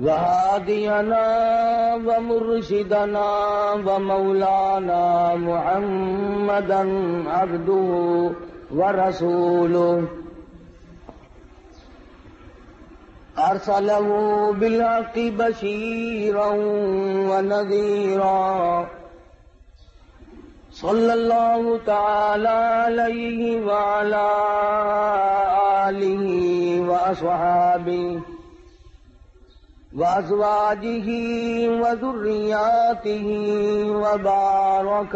وهادينا ومرشدنا ومولانا محمدا عبده ورسوله أرسله بالحق بشيرا ونذيرا صلى الله تعالى عليه وعلى آله وأصحابه وأزواجه وذرياته وبارك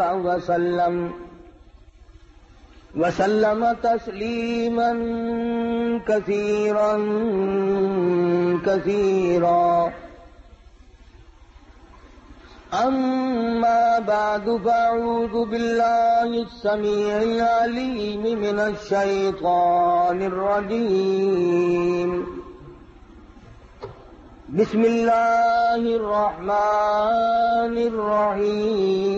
وسلم تسليما كثيرا كثيرا. أما بعد فأعوذ بالله السميع العليم من الشيطان الرجيم. بسم الله الرحمن الرحيم.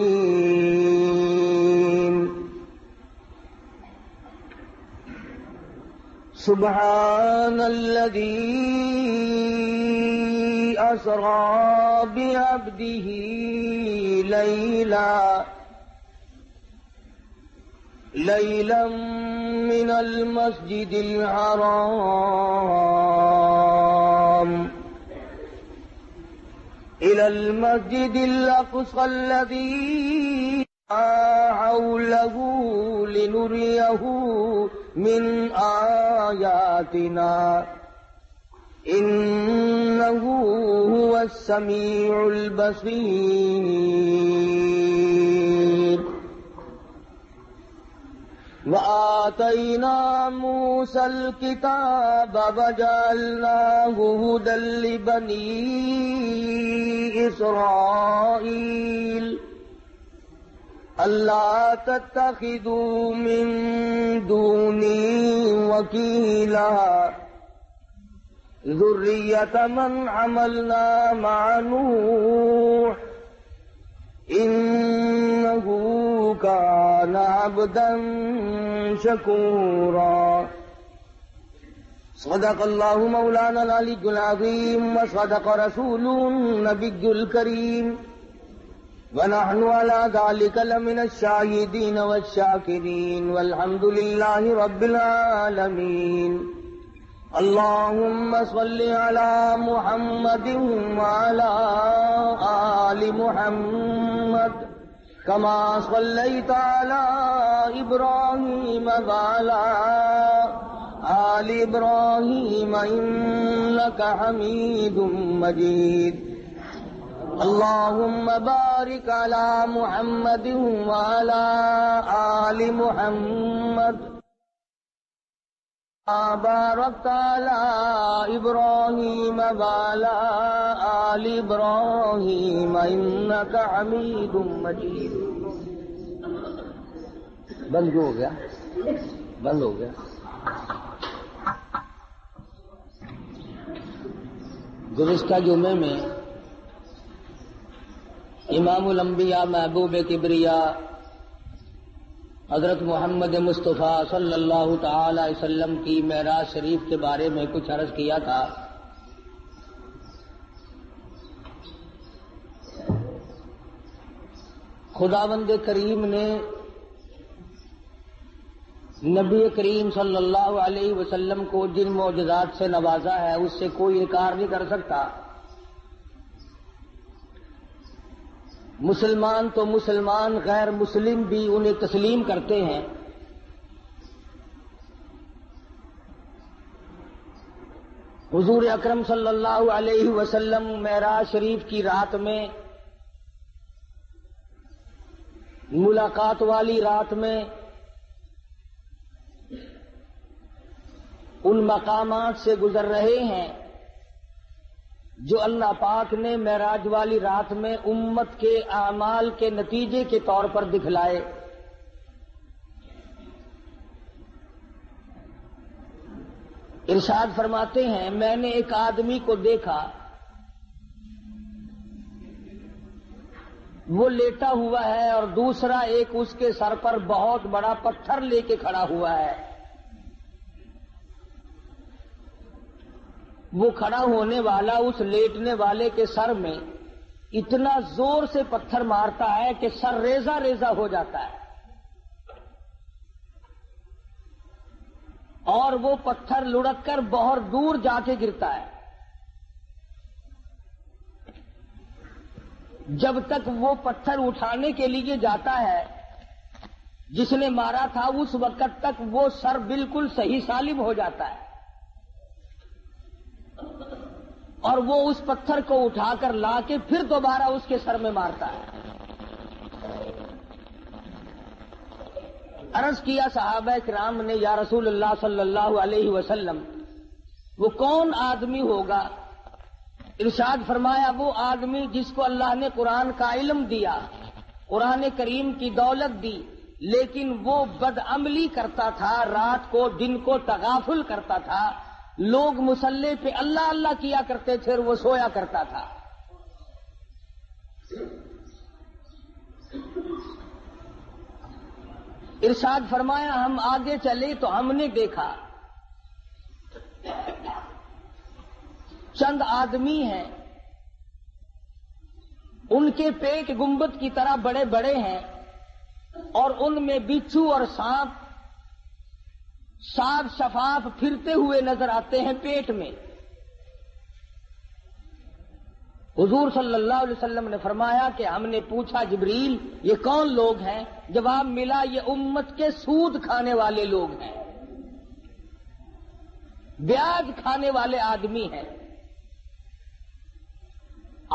سبحان الذي أسرى بعبده ليلا من المسجد الحرام إلى المسجد الأقصى الذي حوله لنريه من آياتنا إنه هو السميع البصير. وآتينا موسى الكتاب وجعلناه هدى لبني إسرائيل ألا تتخذوا من دوني وكيلا ذرية من حملنا مع نوح إنه كان عبدا شكورا. صدق الله مولانا العلي العظيم وصدق رسوله النبي الكريم ونحن على ذلك لمن الشاهدين والشاكرين والحمد لله رب العالمين. اللهم صل على محمد وعلى آل محمد كما صليت على إبراهيم وعلى آل إبراهيم إنك حميد مجيد. اللهم بارك على محمد وعلى آل محمد باركت على إبراهيم وعلى آل إبراهيم إنك حميد مجيد. بند ہو گیا. گزشتہ جمعے میں امام الانبیاء محبوب کبریا حضرت محمد مصطفیٰ صلی اللہ تعالی علیہ وسلم کی معراج شریف کے بارے میں کچھ عرض کیا تھا. خداوند کریم نے نبی کریم صلی اللہ علیہ وسلم کو جن معجزات سے نوازا ہے اس سے کوئی انکار نہیں کر سکتا. مسلمان تو مسلمان، غیر مسلم بھی انہیں تسلیم کرتے ہیں. حضور اکرم صلی اللہ علیہ وسلم معراج شریف کی رات میں، ملاقات والی رات میں، ان مقامات سے گزر رہے ہیں جو اللہ پاک نے معراج والی رات میں امت کے اعمال کے نتیجے کے طور پر دکھلائے. ارشاد فرماتے ہیں میں نے ایک آدمی کو دیکھا، وہ لیٹا ہوا ہے اور دوسرا ایک اس کے سر پر بہت بڑا پتھر لے کے کھڑا ہوا ہے. وہ کھڑا ہونے والا اس لیٹنے والے کے سر میں اتنا زور سے پتھر مارتا ہے کہ سر ریزہ ریزہ ہو جاتا ہے، اور وہ پتھر لڑک کر بہت دور جا کے گرتا ہے۔ جب تک وہ پتھر اٹھانے کے لیے جاتا ہے جس نے مارا تھا، اس وقت تک وہ سر بالکل صحیح سالم ہو جاتا ہے، اور وہ اس پتھر کو اٹھا کر لا کے پھر دوبارہ اس کے سر میں مارتا ہے۔ عرض کیا صحابہ کرام نے، یا رسول اللہ صلی اللہ علیہ وسلم، وہ کون آدمی ہوگا؟ ارشاد فرمایا، وہ آدمی جس کو اللہ نے قرآن کا علم دیا، قرآن کریم کی دولت دی، لیکن وہ بدعملی کرتا تھا، رات کو دن کو تغافل کرتا تھا، لوگ مصلی پہ اللہ اللہ کیا کرتے تھے اور وہ سویا کرتا تھا۔ ارشاد فرمایا، ہم آگے چلے تو ہم نے دیکھا چند آدمی ہیں، ان کے پیٹ گنبد کی طرح بڑے بڑے ہیں، اور ان میں بچھو اور سانپ صاف شفاف پھرتے ہوئے نظر آتے ہیں پیٹ میں۔ حضور صلی اللہ علیہ وسلم نے فرمایا کہ ہم نے پوچھا، جبریل یہ کون لوگ ہیں؟ جواب ملا، یہ امت کے سود کھانے والے لوگ ہیں، بیاج کھانے والے آدمی ہیں۔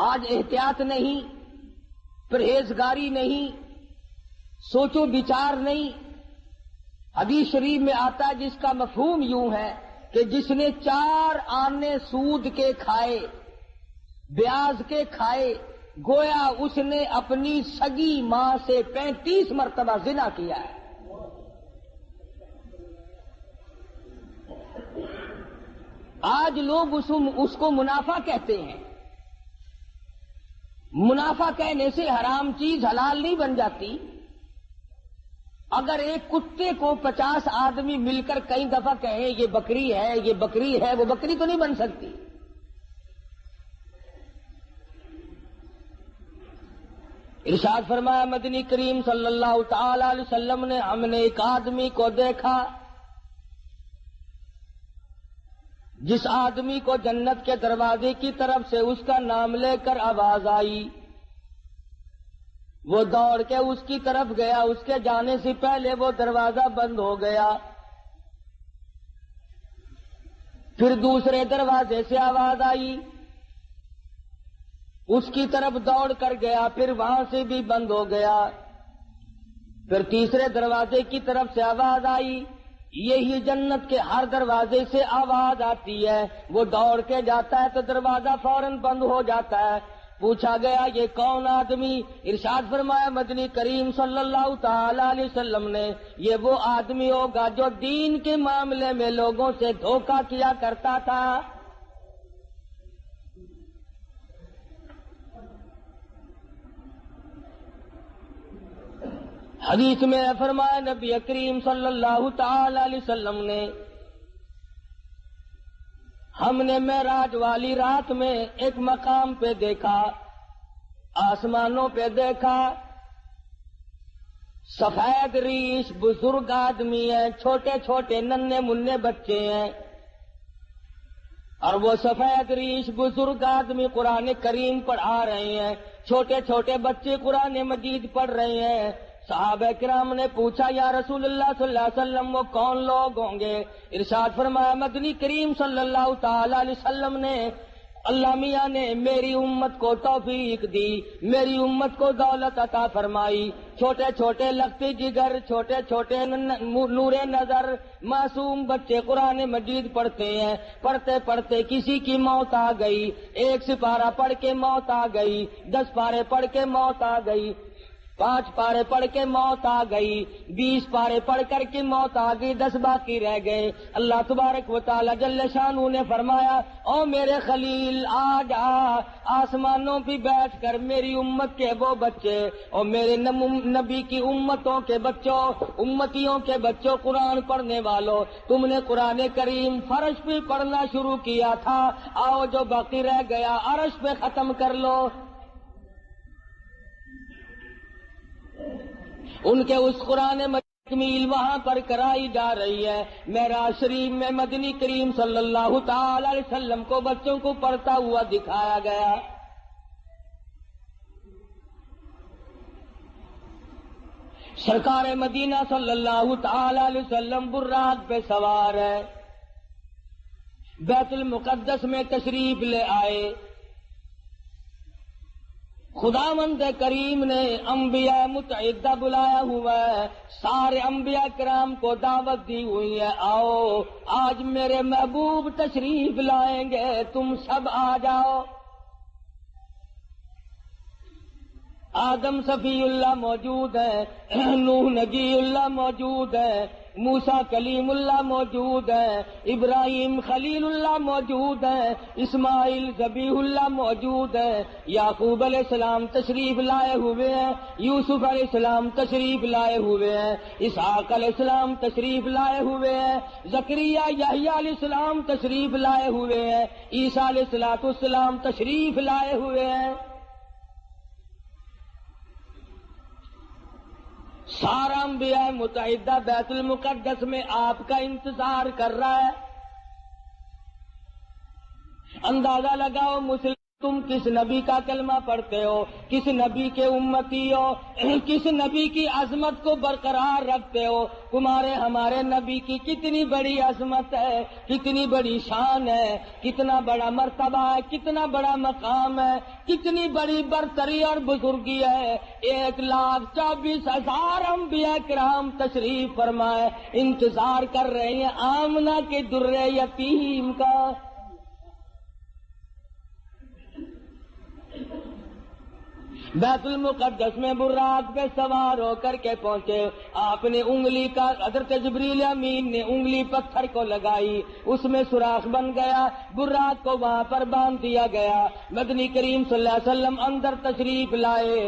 آج احتیاط نہیں، پرہیزگاری نہیں، سوچو بچار نہیں۔ حدیث شریف میں آتا ہے جس کا مفہوم یوں ہے کہ جس نے 4 آنے سود کے کھائے، بیاج کے کھائے، گویا اس نے اپنی سگی ماں سے 35 مرتبہ زنا کیا ہے۔ آج لوگ اس کو منافع کہتے ہیں۔ منافع کہنے سے حرام چیز حلال نہیں بن جاتی۔ اگر ایک کتے کو 50 آدمی مل کر کئی دفعہ کہیں یہ بکری ہے، یہ بکری ہے، وہ بکری تو نہیں بن سکتی۔ ارشاد فرمایا مدنی کریم صلی اللہ تعالی علیہ وسلم نے، ہم نے ایک آدمی کو دیکھا جس آدمی کو جنت کے دروازے کی طرف سے اس کا نام لے کر آواز آئی، وہ دوڑ کے اس کی طرف گیا، اس کے جانے سے پہلے وہ دروازہ بند ہو گیا، پھر دوسرے دروازے سے آواز آئی، اس کی طرف دوڑ کر گیا، پھر وہاں سے بھی بند ہو گیا، پھر تیسرے دروازے کی طرف سے آواز آئی۔ یہی جنت کے ہر دروازے سے آواز آتی ہے، وہ دوڑ کے جاتا ہے تو دروازہ فوراً بند ہو جاتا ہے۔ پوچھا گیا یہ کون آدمی؟ ارشاد فرمایا مدنی کریم صلی اللہ تعالی علیہ وسلم نے، یہ وہ آدمی ہوگا جو دین کے معاملے میں لوگوں سے دھوکہ کیا کرتا تھا۔ حدیث میں فرمایا نبی کریم صلی اللہ تعالی علیہ وسلم نے، ہم نے معراج والی رات میں ایک مقام پہ دیکھا، آسمانوں پہ دیکھا، سفید ریش بزرگ آدمی ہیں، چھوٹے چھوٹے ننھے منھے بچے ہیں، اور وہ سفید ریش بزرگ آدمی قرآن کریم پڑھا رہے ہیں، چھوٹے چھوٹے بچے قرآن مجید پڑھ رہے ہیں۔ صحابہ کرام نے پوچھا یا رسول اللہ صلی اللہ علیہ وسلم وہ کون لوگ ہوں گے؟ ارشاد فرمایا مدنی کریم صلی اللہ تعالی علیہ وسلم نے، اللہ میاں نے میری امت کو توفیق دی، میری امت کو دولت عطا فرمائی، چھوٹے چھوٹے لختی جگر، چھوٹے چھوٹے نور نظر معصوم بچے قرآن مجید پڑھتے ہیں، پڑھتے پڑھتے کسی کی موت آ گئی، 1 سپارہ پڑھ کے موت آ گئی، 10 پارے پڑھ کے موت آ گئی، 5 پارے پڑھ کے موت آ گئی، 20 پارے پڑھ کر کے موت آ گئی، 10 باقی رہ گئے۔ اللہ تبارک و تعالی جل شانہ نے فرمایا، او میرے خلیل آ جا، آسمانوں پہ بیٹھ کر میری امت کے وہ بچے اور میرے نبی کی امتوں کے بچوں، امتیوں کے بچوں، قرآن پڑھنے والوں، تم نے قرآن کریم فرش پہ پڑھنا شروع کیا تھا، آؤ جو باقی رہ گیا عرش پہ ختم کر لو۔ ان کے اس قرآن تکمیل وہاں پر کرائی جا رہی ہے۔ معراج شریف میں مدنی کریم صلی اللہ تعالی علیہ وسلم کو بچوں کو پڑھتا ہوا دکھایا گیا۔ سرکار مدینہ صلی اللہ تعالی علیہ وسلم براق پہ سوار ہے، بیت المقدس میں تشریف لے آئے۔ خداوند کریم نے انبیاء متعددہ بلایا ہوا ہے، سارے انبیاء کرام کو دعوت دی ہوئی ہے، آؤ آج میرے محبوب تشریف لائیں گے، تم سب آ جاؤ۔ آدم صفی اللہ موجود ہے، نوح نجی اللہ موجود ہے، موسیٰ کلیم اللہ موجود ہے، ابراہیم خلیل اللہ موجود ہے، اسماعیل ذبیح اللہ موجود ہے، یعقوب علیہ السلام تشریف لائے ہوئے ہیں، یوسف علیہ السلام تشریف لائے ہوئے ہیں، اسحاق علیہ السلام تشریف لائے ہوئے ہیں، زکریا یحییٰ علیہ السلام تشریف لائے ہوئے ہیں، عیسیٰ علیہ السلام تشریف لائے ہوئے ہیں۔ سارا انبیاء متعددہ بیت المقدس میں آپ کا انتظار کر رہا ہے۔ اندازہ لگاؤ مسلم، تم کس نبی کا کلمہ پڑھتے ہو، کس نبی کے امتی ہو، کس نبی کی عظمت کو برقرار رکھتے ہو۔ تمہارے ہمارے نبی کی کتنی بڑی عظمت ہے، کتنی بڑی شان ہے، کتنا بڑا مرتبہ ہے، کتنا بڑا مقام ہے، کتنی بڑی برتری اور بزرگی ہے۔ 1,24,000 انبیاء کرام تشریف فرمائے، انتظار کر رہے ہیں آمنہ کے در یتیم کا۔ بیت المقدس میں براق پہ سوار ہو کر کے پہنچے، آپ نے انگلی کا، حضرت جبریل امین نے انگلی پتھر کو لگائی، اس میں سوراخ بن گیا، براق کو وہاں پر باندھ دیا گیا۔ مدنی کریم صلی اللہ علیہ وسلم اندر تشریف لائے۔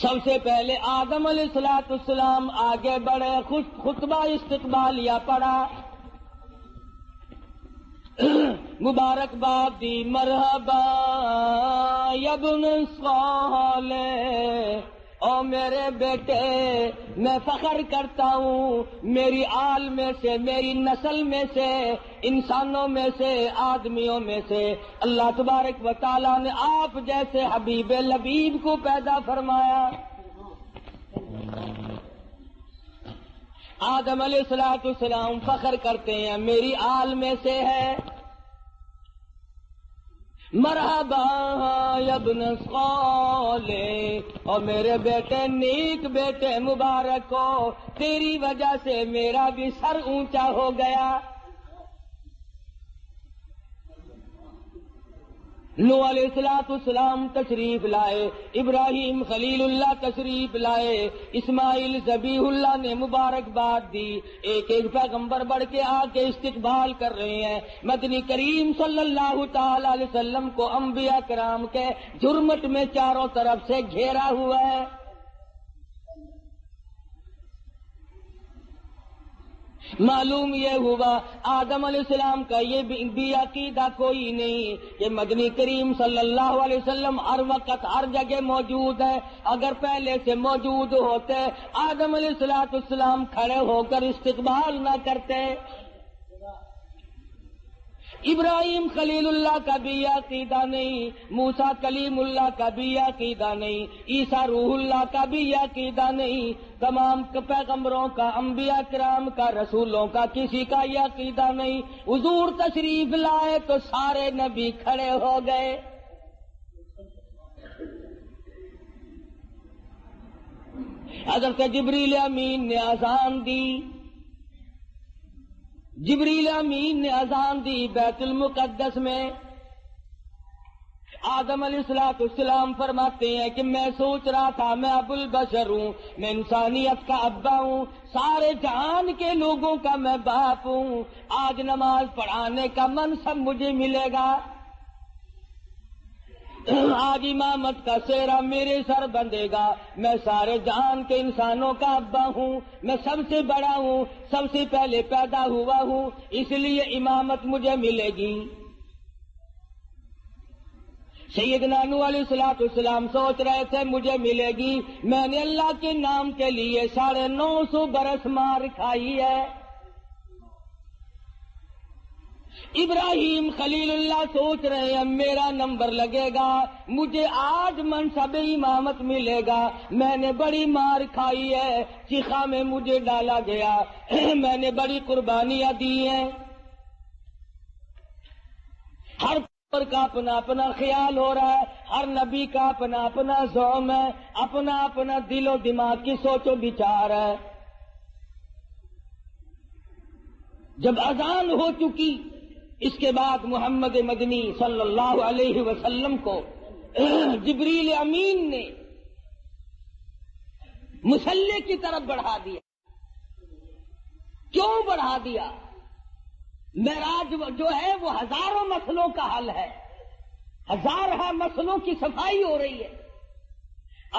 سب سے پہلے آدم علیہ السلام آگے بڑھے، خطبہ استقبالیہ پڑھا، مبارکباد دی، مرحبا یا ابن صالح، او میرے بیٹے میں فخر کرتا ہوں، میری آل میں سے، میری نسل میں سے، انسانوں میں سے، آدمیوں میں سے اللہ تبارک و تعالیٰ نے آپ جیسے حبیب لبیب کو پیدا فرمایا۔ آدم علیہ السلام فخر کرتے ہیں میری آل میں سے ہے، مرحبا یا ابن صالح، اور میرے بیٹے نیک بیٹے مبارک ہو، تیری وجہ سے میرا بھی سر اونچا ہو گیا۔ نوح علیہ السلام تشریف لائے، ابراہیم خلیل اللہ تشریف لائے، اسماعیل ذبیح اللہ نے مبارکباد دی، ایک ایک پیغمبر بڑھ کے آ کے استقبال کر رہے ہیں۔ مدنی کریم صلی اللہ تعالی علیہ وسلم کو انبیاء کرام کے جرمٹ میں چاروں طرف سے گھیرا ہوا ہے۔ معلوم یہ ہوا آدم علیہ السلام کا یہ بھی عقیدہ کوئی نہیں کہ مدنی کریم صلی اللہ علیہ وسلم ہر وقت ہر جگہ موجود ہے۔ اگر پہلے سے موجود ہوتے آدم علیہ السلام کھڑے ہو کر استقبال نہ کرتے۔ ابراہیم خلیل اللہ کا بھی عقیدہ نہیں، موسیٰ کلیم اللہ کا بھی عقیدہ نہیں، عیسیٰ روح اللہ کا بھی عقیدہ نہیں، تمام پیغمبروں کا، انبیاء کرام کا، رسولوں کا کسی کا یہ عقیدہ نہیں۔ حضور تشریف لائے تو سارے نبی کھڑے ہو گئے۔ حضرت جبریل امین نے اذان دی، جبریل امین نے اذان دی بیت المقدس میں، آدم علیہ السلام فرماتے ہیں کہ میں سوچ رہا تھا میں ابو البشر ہوں، میں انسانیت کا ابا ہوں، سارے جہان کے لوگوں کا میں باپ ہوں، آج نماز پڑھانے کا منصب مجھے ملے گا، آج امامت کا سہرا میرے سر بندھے گا، میں سارے جہان کے انسانوں کا ابا ہوں، میں سب سے بڑا ہوں، سب سے پہلے پیدا ہوا ہوں، اس لیے امامت مجھے ملے گی۔ سیدنا نوح علیہ السلام سوچ رہے تھے مجھے ملے گی، میں نے اللہ کے نام کے لیے 950 برس مار کھائی ہے۔ ابراہیم خلیل اللہ سوچ رہے ہیں میرا نمبر لگے گا، مجھے آج منصب امامت ملے گا، میں نے بڑی مار کھائی ہے، چیخا میں مجھے ڈالا گیا، میں نے بڑی قربانیاں دی ہیں۔ ہر کا اپنا اپنا خیال ہو رہا ہے، ہر نبی کا اپنا اپنا زوم ہے، اپنا اپنا دل و دماغ کی سوچ و بچار ہے۔ جب اذان ہو چکی اس کے بعد محمد مدنی صلی اللہ علیہ وسلم کو جبریل امین نے مصلی کی طرف بڑھا دیا۔ کیوں بڑھا دیا؟ معراج جو ہے وہ ہزاروں مسئلوں کا حل ہے، ہزارہ مسئلوں کی صفائی ہو رہی ہے۔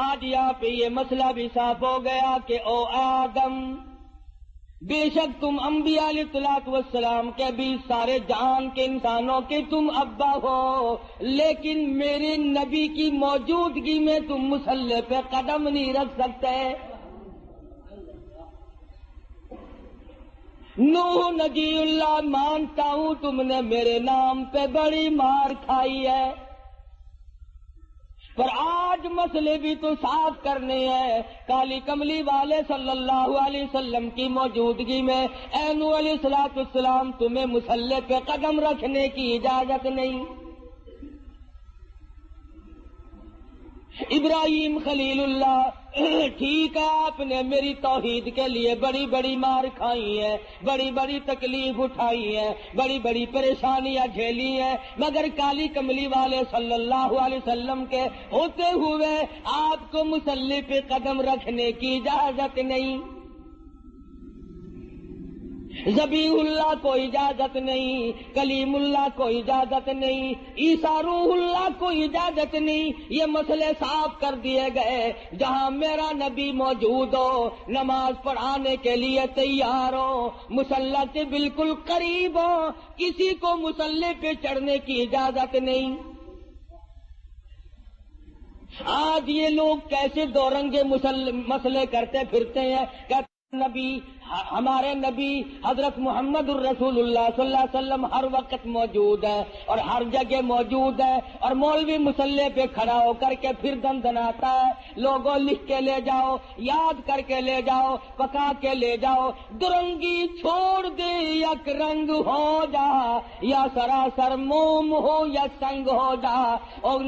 آج یہاں پہ یہ مسئلہ بھی صاف ہو گیا کہ او آدم، بے شک تم انبیاء علیہ السلام کے بھی سارے جہان کے انسانوں کے تم ابا ہو، لیکن میرے نبی کی موجودگی میں تم مصلی پہ قدم نہیں رکھ سکتے۔ نوح نجی اللہ مانتا ہوں تم نے میرے نام پہ بڑی مار کھائی ہے، پر آج مسئلے بھی تو صاف کرنے ہیں۔ کالی کملی والے صلی اللہ علیہ وسلم کی موجودگی میں اے نوح علیہ السلام تمہیں مصلی پہ قدم رکھنے کی اجازت نہیں۔ ابراہیم خلیل اللہ ٹھیک ہے، آپ نے میری توحید کے لیے بڑی بڑی مار کھائی ہے، بڑی بڑی تکلیف اٹھائی ہے، بڑی بڑی پریشانیاں جھیلی ہیں، مگر کالی کملی والے صلی اللہ علیہ وسلم کے ہوتے ہوئے آپ کو مصلی پہ قدم رکھنے کی اجازت نہیں۔ ذبیح اللہ کو اجازت نہیں، کلیم اللہ کو اجازت نہیں، عیسیٰ روح اللہ کو اجازت نہیں۔ یہ مسئلے صاف کر دیے گئے، جہاں میرا نبی موجود ہو، نماز پڑھانے کے لیے تیار ہو، مصلی کے بالکل قریب ہو، کسی کو مصلی پہ چڑھنے کی اجازت نہیں۔ آج یہ لوگ کیسے دو رنگے مسئلے کرتے پھرتے ہیں، نبی ہمارے نبی حضرت محمد الرسول اللہ صلی اللہ علیہ وسلم ہر وقت موجود ہے اور ہر جگہ موجود ہے، اور مولوی مصلی پہ کھڑا ہو کر کے پھر دندناتا ہے، لوگوں لکھ کے لے جاؤ، یاد کر کے لے جاؤ، پکا کے لے جاؤ، درنگی چھوڑ دے یک رنگ ہو جا، یا سراسر موم ہو یا سنگ ہو جا۔ اور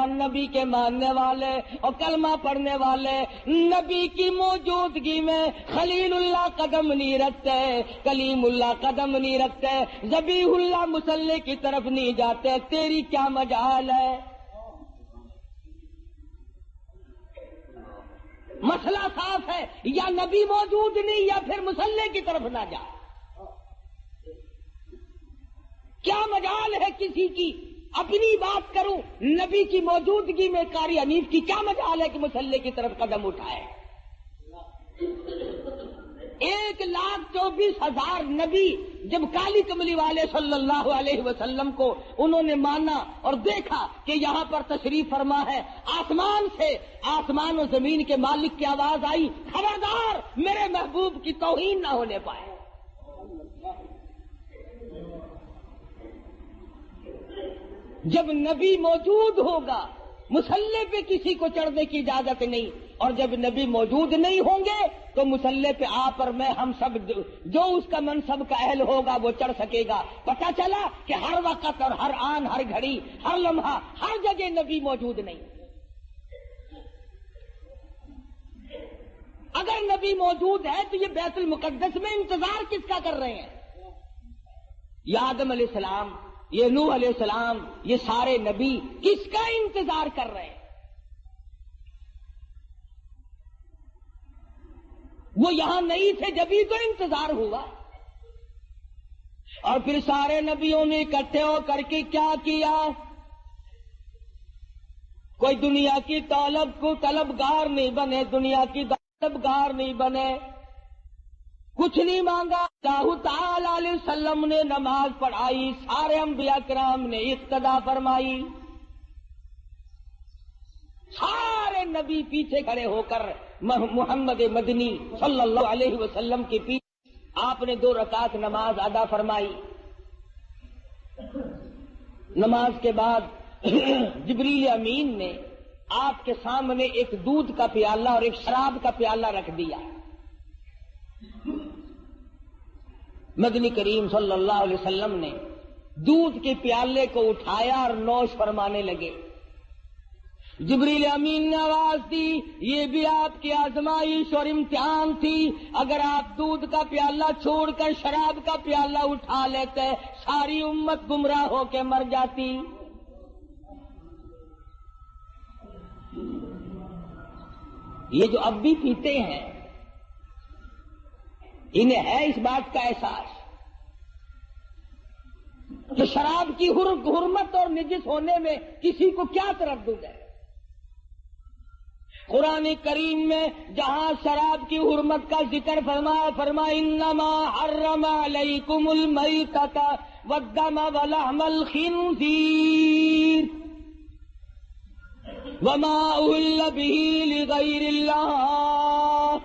نبی کے ماننے والے اور کلمہ پڑھنے والے نبی کی موجودگی میں خلیل اللہ قدم نہیں رکھتے، کلیم اللہ قدم نہیں رکھتے، ذبیح اللہ مصلی کی طرف نہیں جاتے، تیری کیا مجال ہے؟ مسئلہ صاف ہے، یا نبی موجود نہیں یا پھر مصلی کی طرف نہ جا۔ کیا مجال ہے کسی کی؟ اپنی بات کروں، نبی کی موجودگی میں قاری حنیف کی کیا مجال ہے کہ مصلی کی طرف قدم اٹھائے؟ 1,24,000 نبی جب کالی کملی والے صلی اللہ علیہ وسلم کو انہوں نے مانا اور دیکھا کہ یہاں پر تشریف فرما ہے، آسمان سے، آسمان و زمین کے مالک کی آواز آئی، خبردار میرے محبوب کی توہین نہ ہونے پائے۔ جب نبی موجود ہوگا مصلی پہ کسی کو چڑھنے کی اجازت نہیں، اور جب نبی موجود نہیں ہوں گے تو مصلی پہ آپ اور میں ہم سب جو اس کا منصب کا اہل ہوگا وہ چڑھ سکے گا۔ پتہ چلا کہ ہر وقت اور ہر آن، ہر گھڑی، ہر لمحہ، ہر جگہ نبی موجود نہیں۔ اگر نبی موجود ہے تو یہ بیت المقدس میں انتظار کس کا کر رہے ہیں؟ یا آدم علیہ السلام یہ نوح علیہ السلام، یہ سارے نبی کس کا انتظار کر رہے ہیں؟ وہ یہاں نہیں تھے جبھی تو انتظار ہوا. اور پھر سارے نبیوں نے اکٹھے ہو کر کے کیا کیا؟ کوئی دنیا کی طلبگار نہیں بنے، دنیا کی طلبگار نہیں بنے، کچھ نہیں مانگا. اللہ تعالی علیہ وسلم نے نماز پڑھائی، سارے انبیاء کرام نے اقتدا فرمائی. سارے نبی پیچھے کھڑے ہو کر محمد مدنی صلی اللہ علیہ وسلم کے پیچھے آپ نے 2 رکعت نماز ادا فرمائی. نماز کے بعد جبریل امین نے آپ کے سامنے ایک دودھ کا پیالہ اور ایک شراب کا پیالہ رکھ دیا. مدنی کریم صلی اللہ علیہ وسلم نے دودھ کے پیالے کو اٹھایا اور نوش فرمانے لگے. جبریل امین نے آواز دی، یہ بھی آپ کی آزمائش اور امتحان تھی. اگر آپ دودھ کا پیالہ چھوڑ کر شراب کا پیالہ اٹھا لیتے ساری امت گمراہ ہو کے مر جاتی. یہ جو اب بھی پیتے ہیں انہیں ہے اس بات کا احساس کہ شراب کی حرمت اور نجس ہونے میں کسی کو کیا تردد ہے؟ قرآن کریم میں جہاں شراب کی حرمت کا ذکر فرمایا انما حرم علیکم المیتۃ والدم ولحم الخنزیر وما اہل به لغیر اللہ.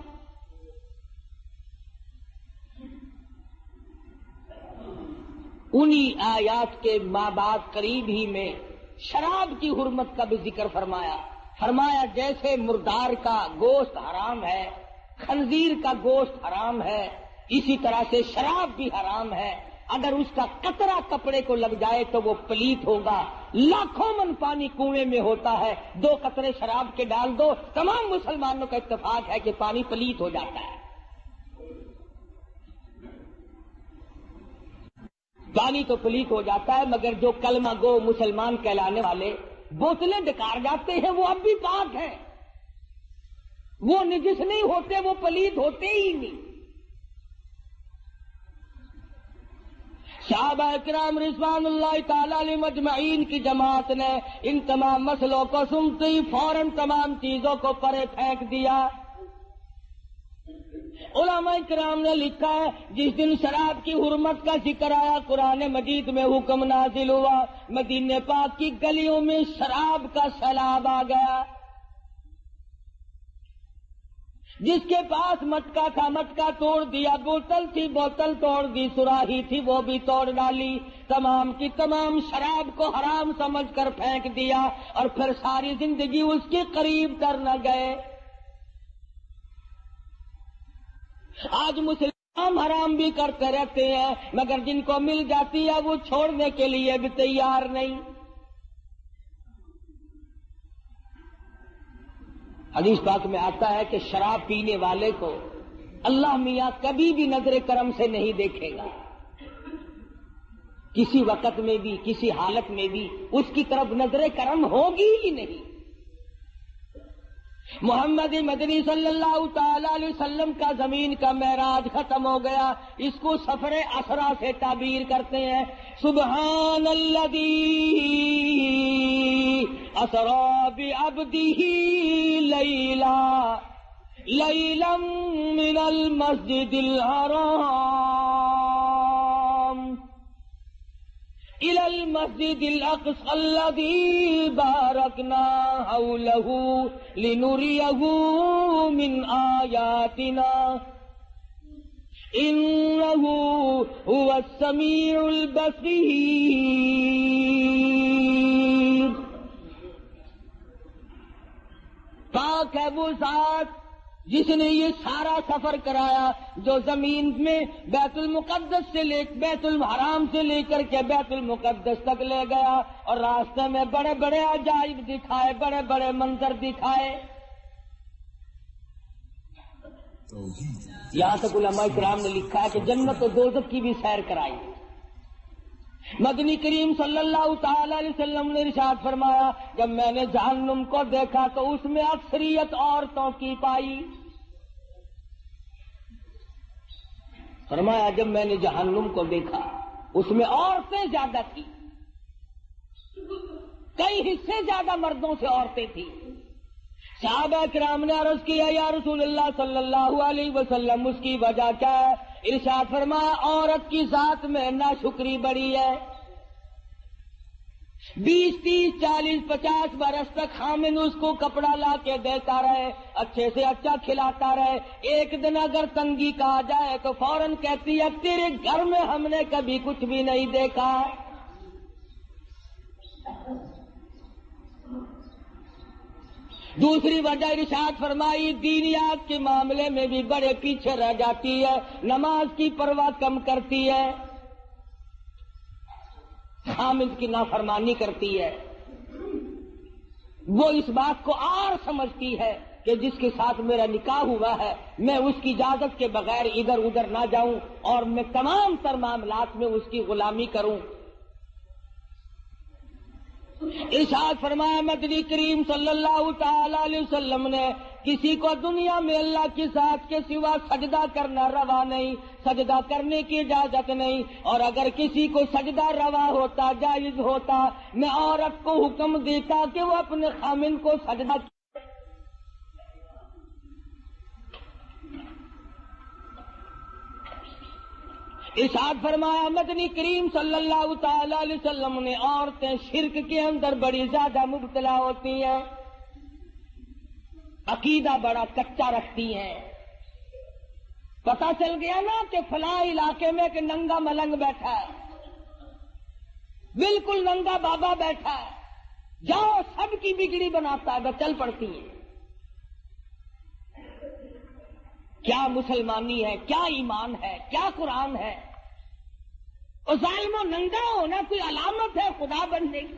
انہی آیات کے بعد قریب ہی میں شراب کی حرمت کا بھی ذکر فرمایا جیسے مردار کا گوشت حرام ہے، خنزیر کا گوشت حرام ہے، اسی طرح سے شراب بھی حرام ہے. اگر اس کا قطرہ کپڑے کو لگ جائے تو وہ پلیت ہوگا. لاکھوں من پانی کنویں میں ہوتا ہے، 2 قطرے شراب کے ڈال دو، تمام مسلمانوں کا اتفاق ہے کہ پانی پلیت ہو جاتا ہے. پانی تو پلیت ہو جاتا ہے، مگر جو کلمہ گو مسلمان کہلانے والے بوتلیں ڈکار جاتے ہیں وہ اب بھی پاک ہیں، وہ نجس نہیں ہوتے، وہ پلیت ہوتے ہی نہیں. صحابہ کرام رضوان اللہ تعالی علیہم اجمعین کی جماعت نے ان تمام مسئلوں کو سنتے ہی فوراً تمام چیزوں کو پرے پھینک دیا. علماء کرام نے لکھا ہے جس دن شراب کی حرمت کا ذکر آیا قرآن مجید میں حکم نازل ہوا، مدینہ پاک کی گلیوں میں شراب کا سیلاب آ گیا. جس کے پاس مٹکا تھا مٹکا توڑ دیا، بوتل تھی بوتل توڑ دی، سراہی تھی وہ بھی توڑ ڈالی، تمام کی تمام شراب کو حرام سمجھ کر پھینک دیا اور پھر ساری زندگی اس کے قریب کر نہ گئے. آج مسلمان حرام بھی کرتے رہتے ہیں مگر جن کو مل جاتی ہے وہ چھوڑنے کے لیے بھی تیار نہیں. حدیث پاک میں آتا ہے کہ شراب پینے والے کو اللہ میاں کبھی بھی نظر کرم سے نہیں دیکھے گا، کسی وقت میں بھی کسی حالت میں بھی اس کی طرف نظر کرم ہوگی ہی نہیں. محمد مدنی صلی اللہ تعالی علیہ وسلم کا زمین کا معراج ختم ہو گیا، اس کو سفر اسرا سے تعبیر کرتے ہیں. سبحان الذی اسری بعبدہ لیلا من المسجد الحرام إلى المسجد الأقصى الذي باركنا حوله لنريه من آياتنا إنه هو السميع البصير. پاک ہے وہ ذات جس نے یہ سارا سفر کرایا، جو زمین میں بیت المقدس سے بیت الحرام سے لے کر کے بیت المقدس تک لے گیا اور راستے میں بڑے بڑے عجائب دکھائے، بڑے بڑے منظر دکھائے. یہاں تک علماء کرام نے لکھا ہے کہ جنت و دوزخ کی بھی سیر کرائی. مدنی کریم صلی اللہ تعالی علیہ وسلم نے ارشاد فرمایا جب میں نے جہنم کو دیکھا تو اس میں اکثریت عورتوں کی پائی. فرمایا جب میں نے جہنم کو دیکھا اس میں عورتیں زیادہ تھیں، کئی حصے زیادہ مردوں سے عورتیں تھیں. صحابہ کرام نے عرض کیا یا رسول اللہ صلی اللہ علیہ وسلم اس کی وجہ کیا ہے؟ ارشاد فرمایا عورت کی ذات میں ناشکری بڑی ہے. 20 30 40 50 برس تک خامن اس کو کپڑا لا کے دیتا رہے، اچھے سے اچھا کھلاتا رہے، ایک دن اگر تنگی کا آ جائے تو فوراً کہتی ہے تیرے گھر میں ہم نے کبھی کچھ بھی نہیں دیکھا. دوسری وجہ ارشاد فرمائی دینیات کے معاملے میں بھی بڑے پیچھے رہ جاتی ہے، نماز کی پرواہ کم کرتی ہے، خامد کی نافرمانی کرتی ہے. وہ اس بات کو اور سمجھتی ہے کہ جس کے ساتھ میرا نکاح ہوا ہے میں اس کی اجازت کے بغیر ادھر ادھر نہ جاؤں اور میں تمام تر معاملات میں اس کی غلامی کروں. ارشاد فرمایا مدنی کریم صلی اللہ تعالی علیہ وسلم نے کسی کو دنیا میں اللہ کی ذات کے سوا سجدہ کرنا روا نہیں، سجدہ کرنے کی اجازت نہیں، اور اگر کسی کو سجدہ روا ہوتا جائز ہوتا میں عورت کو حکم دیتا کہ وہ اپنے خامن کو سجدہ. ارشاد فرمایا مدنی کریم صلی اللہ تعالی علیہ وسلم نے عورتیں شرک کے اندر بڑی زیادہ مبتلا ہوتی ہیں، عقیدہ بڑا کچا رکھتی ہیں. پتہ چل گیا نا کہ فلاں علاقے میں کہ ننگا ملنگ بیٹھا ہے، بالکل ننگا بابا بیٹھا ہے، جاؤ سب کی بگڑی بناتا ہے، بس چل پڑتی ہیں. کیا مسلمانی ہے، کیا ایمان ہے، کیا قرآن ہے؟ اور ظالم و ننگا ہونا کوئی علامت ہے خدا بننے کی؟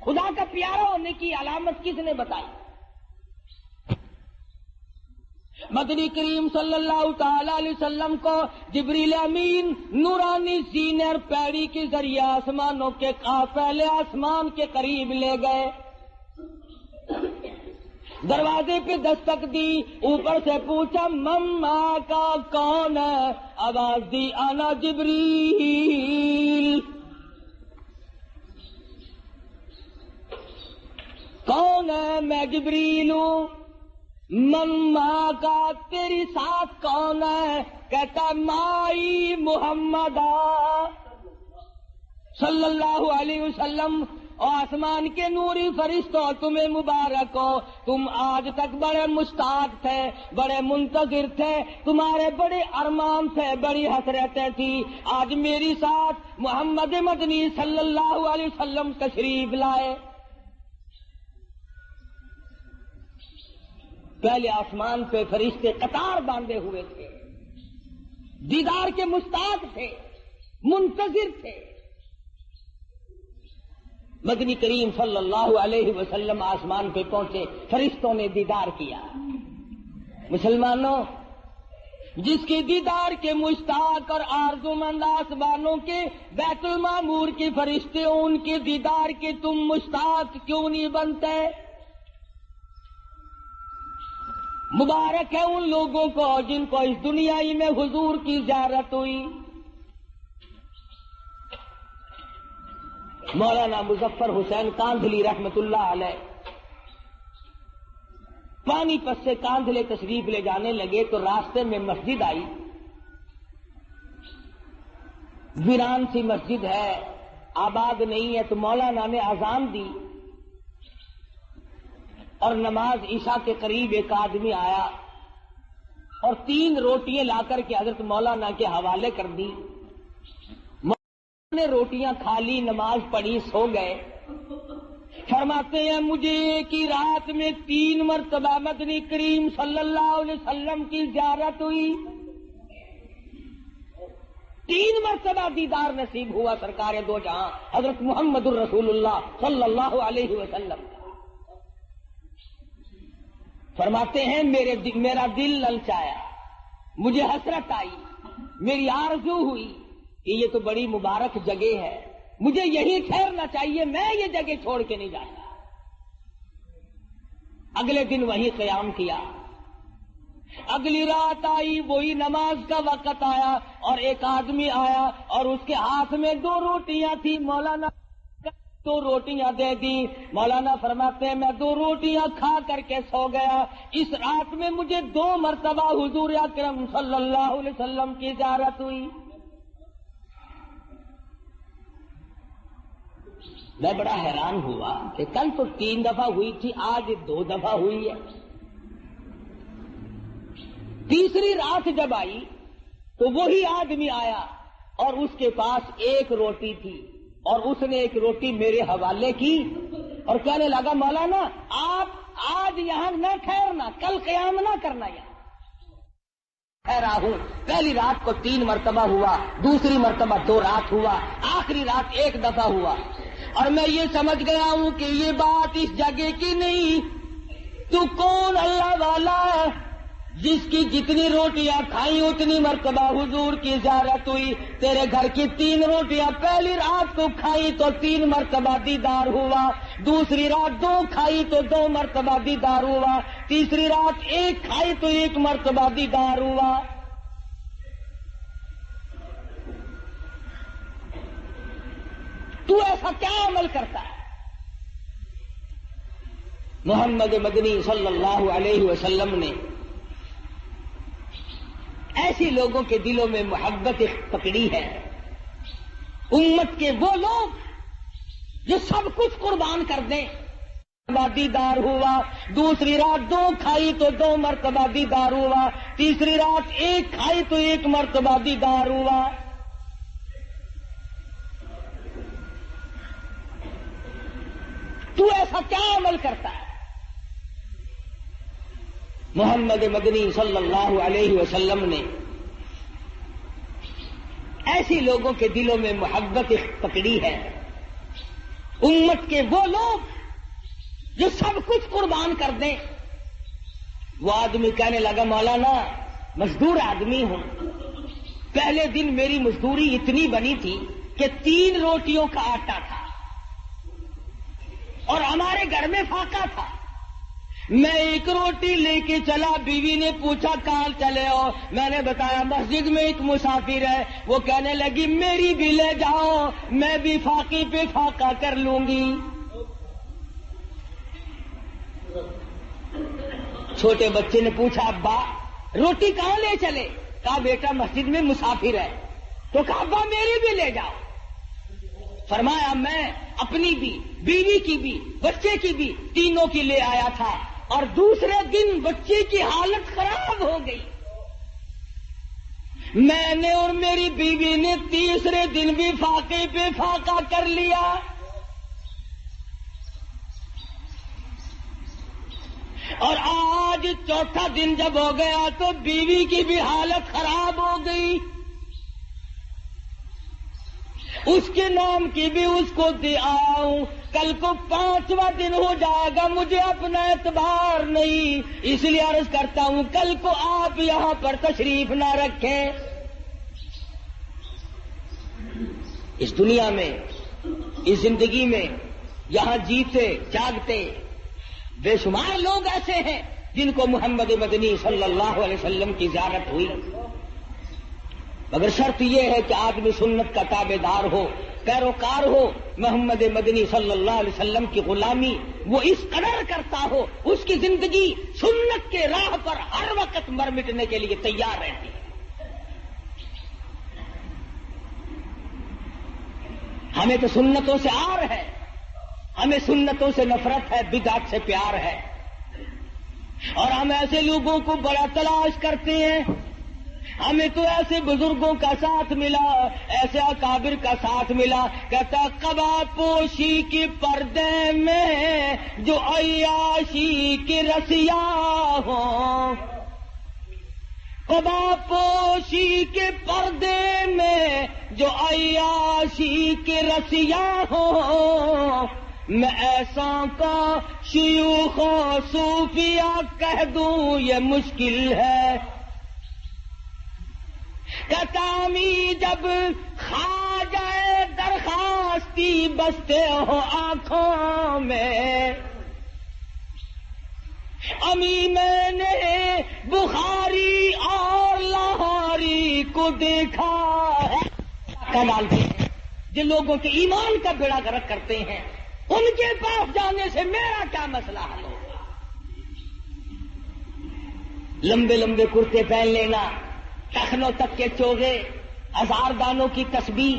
خدا کا پیارا ہونے کی علامت کس نے بتائی؟ مدنی کریم صلی اللہ تعالی علیہ وسلم کو جبریل امین نورانی سینے اور پیری کے ذریعے آسمانوں کے پہلے آسمان کے قریب لے گئے، دروازے پہ دستک دی، اوپر سے پوچھا مما کا کون ہے؟ آواز دی انا جبریل. کون ہے؟ میں جبریل ہوں. مما کا تیری ساتھ کون ہے؟ کہتا مائی محمد صلی اللہ علیہ وسلم. آسمان کے نوری فرشتوں تمہیں مبارک ہو، تم آج تک بڑے مشتاق تھے، بڑے منتظر تھے، تمہارے بڑے ارمان تھے، بڑی حسرتیں تھی. آج میری ساتھ محمد مدنی صلی اللہ علیہ وسلم تشریف لائے. پہلے آسمان پہ فرشتے قطار باندھے ہوئے تھے، دیدار کے مشتاق تھے، منتظر تھے. مدنی کریم صلی اللہ علیہ وسلم آسمان پہ پہنچے، فرشتوں نے دیدار کیا. مسلمانوں، جس کی دیدار کے مشتاق اور آرزومند آسمانوں کے بیت المعمور کے فرشتے، ان کے دیدار کے تم مشتاق کیوں نہیں بنتے؟ مبارک ہے ان لوگوں کو جن کو اس دنیا ہی میں حضور کی زیارت ہوئی. مولانا مظفر حسین کاندھلی رحمت اللہ علیہ پانی پت سے کاندھلے تشریف لے جانے لگے تو راستے میں مسجد آئی، ویران سی مسجد ہے، آباد نہیں ہے. تو مولانا نے اذان دی اور نماز عشاء کے قریب ایک آدمی آیا اور 3 روٹیاں لا کر کے حضرت مولانا کے حوالے کر دی. نے روٹیاں کھا لی، نماز پڑھی، سو گئے. فرماتے ہیں مجھے ایک ہی رات میں 3 مرتبہ مدنی کریم صلی اللہ علیہ وسلم کی زیارت ہوئی، 3 مرتبہ دیدار نصیب ہوا سرکار دو جہاں حضرت محمد الرسول اللہ صلی اللہ علیہ وسلم. فرماتے ہیں میرا دل للچایا، مجھے حسرت آئی، میری آرزو ہوئی کہ یہ تو بڑی مبارک جگہ ہے، مجھے یہیں ٹھہرنا چاہیے، میں یہ جگہ چھوڑ کے نہیں جاتا۔ اگلے دن وہیں قیام کیا۔ اگلی رات آئی، وہی نماز کا وقت آیا، اور ایک آدمی آیا اور اس کے ہاتھ میں 2 روٹیاں تھی۔ مولانا 2 روٹیاں دے دی۔ مولانا فرماتے ہیں میں 2 روٹیاں کھا کر کے سو گیا۔ اس رات میں مجھے 2 مرتبہ حضور اکرم صلی اللہ علیہ وسلم کی زیارت ہوئی۔ میں بڑا حیران ہوا کہ کل تو 3 دفعہ ہوئی تھی، آج 2 دفعہ ہوئی ہے۔ تیسری رات جب آئی تو وہی آدمی آیا اور اس کے پاس 1 روٹی تھی، اور اس نے 1 روٹی میرے حوالے کی اور کہنے لگا مولانا آپ آج یہاں نہ ٹھہرنا، کل قیام نہ کرنا یہاں۔ ٹھہرا ہوں، پہلی رات کو 3 مرتبہ ہوا، دوسری مرتبہ 2 رات ہوا، آخری رات 1 دفعہ ہوا، اور میں یہ سمجھ گیا ہوں کہ یہ بات اس جگہ کی نہیں۔ تو کون اللہ والا ہے جس کی جتنی روٹیاں کھائیں اتنی مرتبہ حضور کی زیارت ہوئی؟ تیرے گھر کی 3 روٹیاں پہلی رات کو کھائی تو 3 مرتبہ دیدار ہوا، دوسری رات 2 کھائی تو 2 مرتبہ دیدار ہوا، تیسری رات 1 کھائی تو 1 مرتبہ دیدار ہوا۔ تو ایسا کیا عمل کرتا ہے؟ محمد مدنی صلی اللہ علیہ وسلم نے ایسی لوگوں کے دلوں میں محبت پکڑی ہے، امت کے وہ لوگ جو سب کچھ قربان کر دیں۔ دیدار ہوا، دوسری رات 2 کھائی تو 2 مرتبہ دیدار ہوا، تیسری رات 1 کھائی تو 1 مرتبہ دیدار ہوا۔ تو ایسا کیا عمل کرتا ہے؟ محمد مدنی صلی اللہ علیہ وسلم نے ایسی لوگوں کے دلوں میں محبت پکڑی ہے، امت کے وہ لوگ جو سب کچھ قربان کر دیں۔ وہ آدمی کہنے لگا مولانا مزدور آدمی ہوں، پہلے دن میری مزدوری اتنی بنی تھی کہ 3 روٹیوں کا آٹا تھا، اور ہمارے گھر میں فاقہ تھا۔ میں 1 روٹی لے کے چلا، بیوی نے پوچھا کہاں چلے ہو؟ میں نے بتایا مسجد میں ایک مسافر ہے۔ وہ کہنے لگی میری بھی لے جاؤ، میں بھی فاقے پہ فاقہ کر لوں گی۔ چھوٹے بچے نے پوچھا ابا روٹی کہاں لے چلے؟ کہا بیٹا مسجد میں مسافر ہے۔ تو کہا ابا میری بھی لے جاؤ۔ فرمایا میں اپنی بھی، بیوی کی بھی، بچے کی بھی، تینوں کی لے آیا تھا، اور دوسرے دن بچے کی حالت خراب ہو گئی۔ میں نے اور میری بیوی نے تیسرے دن بھی فاقے پہ فاقہ کر لیا۔ اور آج 4تھا دن جب ہو گیا تو بیوی کی بھی حالت خراب ہو گئی، اس کے نام کی بھی اس کو دے آیا ہوں۔ کل کو 5واں دن ہو جائے گا، مجھے اپنا اعتبار نہیں، اس لیے عرض کرتا ہوں کل کو آپ یہاں پر تشریف نہ رکھیں۔ اس دنیا میں، اس زندگی میں، یہاں جیتے جاگتے بے شمار لوگ ایسے ہیں جن کو محمد مدنی صلی اللہ علیہ وسلم کی زیارت ہوئی، مگر شرط یہ ہے کہ آدمی سنت کا تابع دار ہو، پیروکار ہو، محمد مدنی صلی اللہ علیہ وسلم کی غلامی وہ اس قدر کرتا ہو، اس کی زندگی سنت کے راہ پر ہر وقت مر مٹنے کے لیے تیار رہتی ہے۔ ہمیں تو سنتوں سے آر ہے، ہمیں سنتوں سے نفرت ہے، بدعت سے پیار ہے، اور ہم ایسے لوگوں کو بڑا تلاش کرتے ہیں۔ ہمیں تو ایسے بزرگوں کا ساتھ ملا، ایسے اکابر کا ساتھ ملا، کہتا قبا پوشی کے پردے میں جو عیاشی کے رسیا ہوں، قبا پوشی کے پردے میں جو عیاشی کے رسیا ہوں، میں ایسا کا شیوخ و صوفیہ کہہ دوں یہ مشکل ہے۔ کہتا امی جب کھا جائے درخواستی بستے ہو آنکھوں میں، امی میں نے بخاری اور لاہوری کو دیکھا ہے۔ ڈالتے ہیں جن لوگوں کے ایمان کا بیڑا غرق کرتے ہیں، ان کے پاس جانے سے میرا کیا مسئلہ حل ہوگا؟ لمبے لمبے کرتے پہن لینا، ٹخنوں تک کے چوغے، ہزار دانوں کی تسبیح،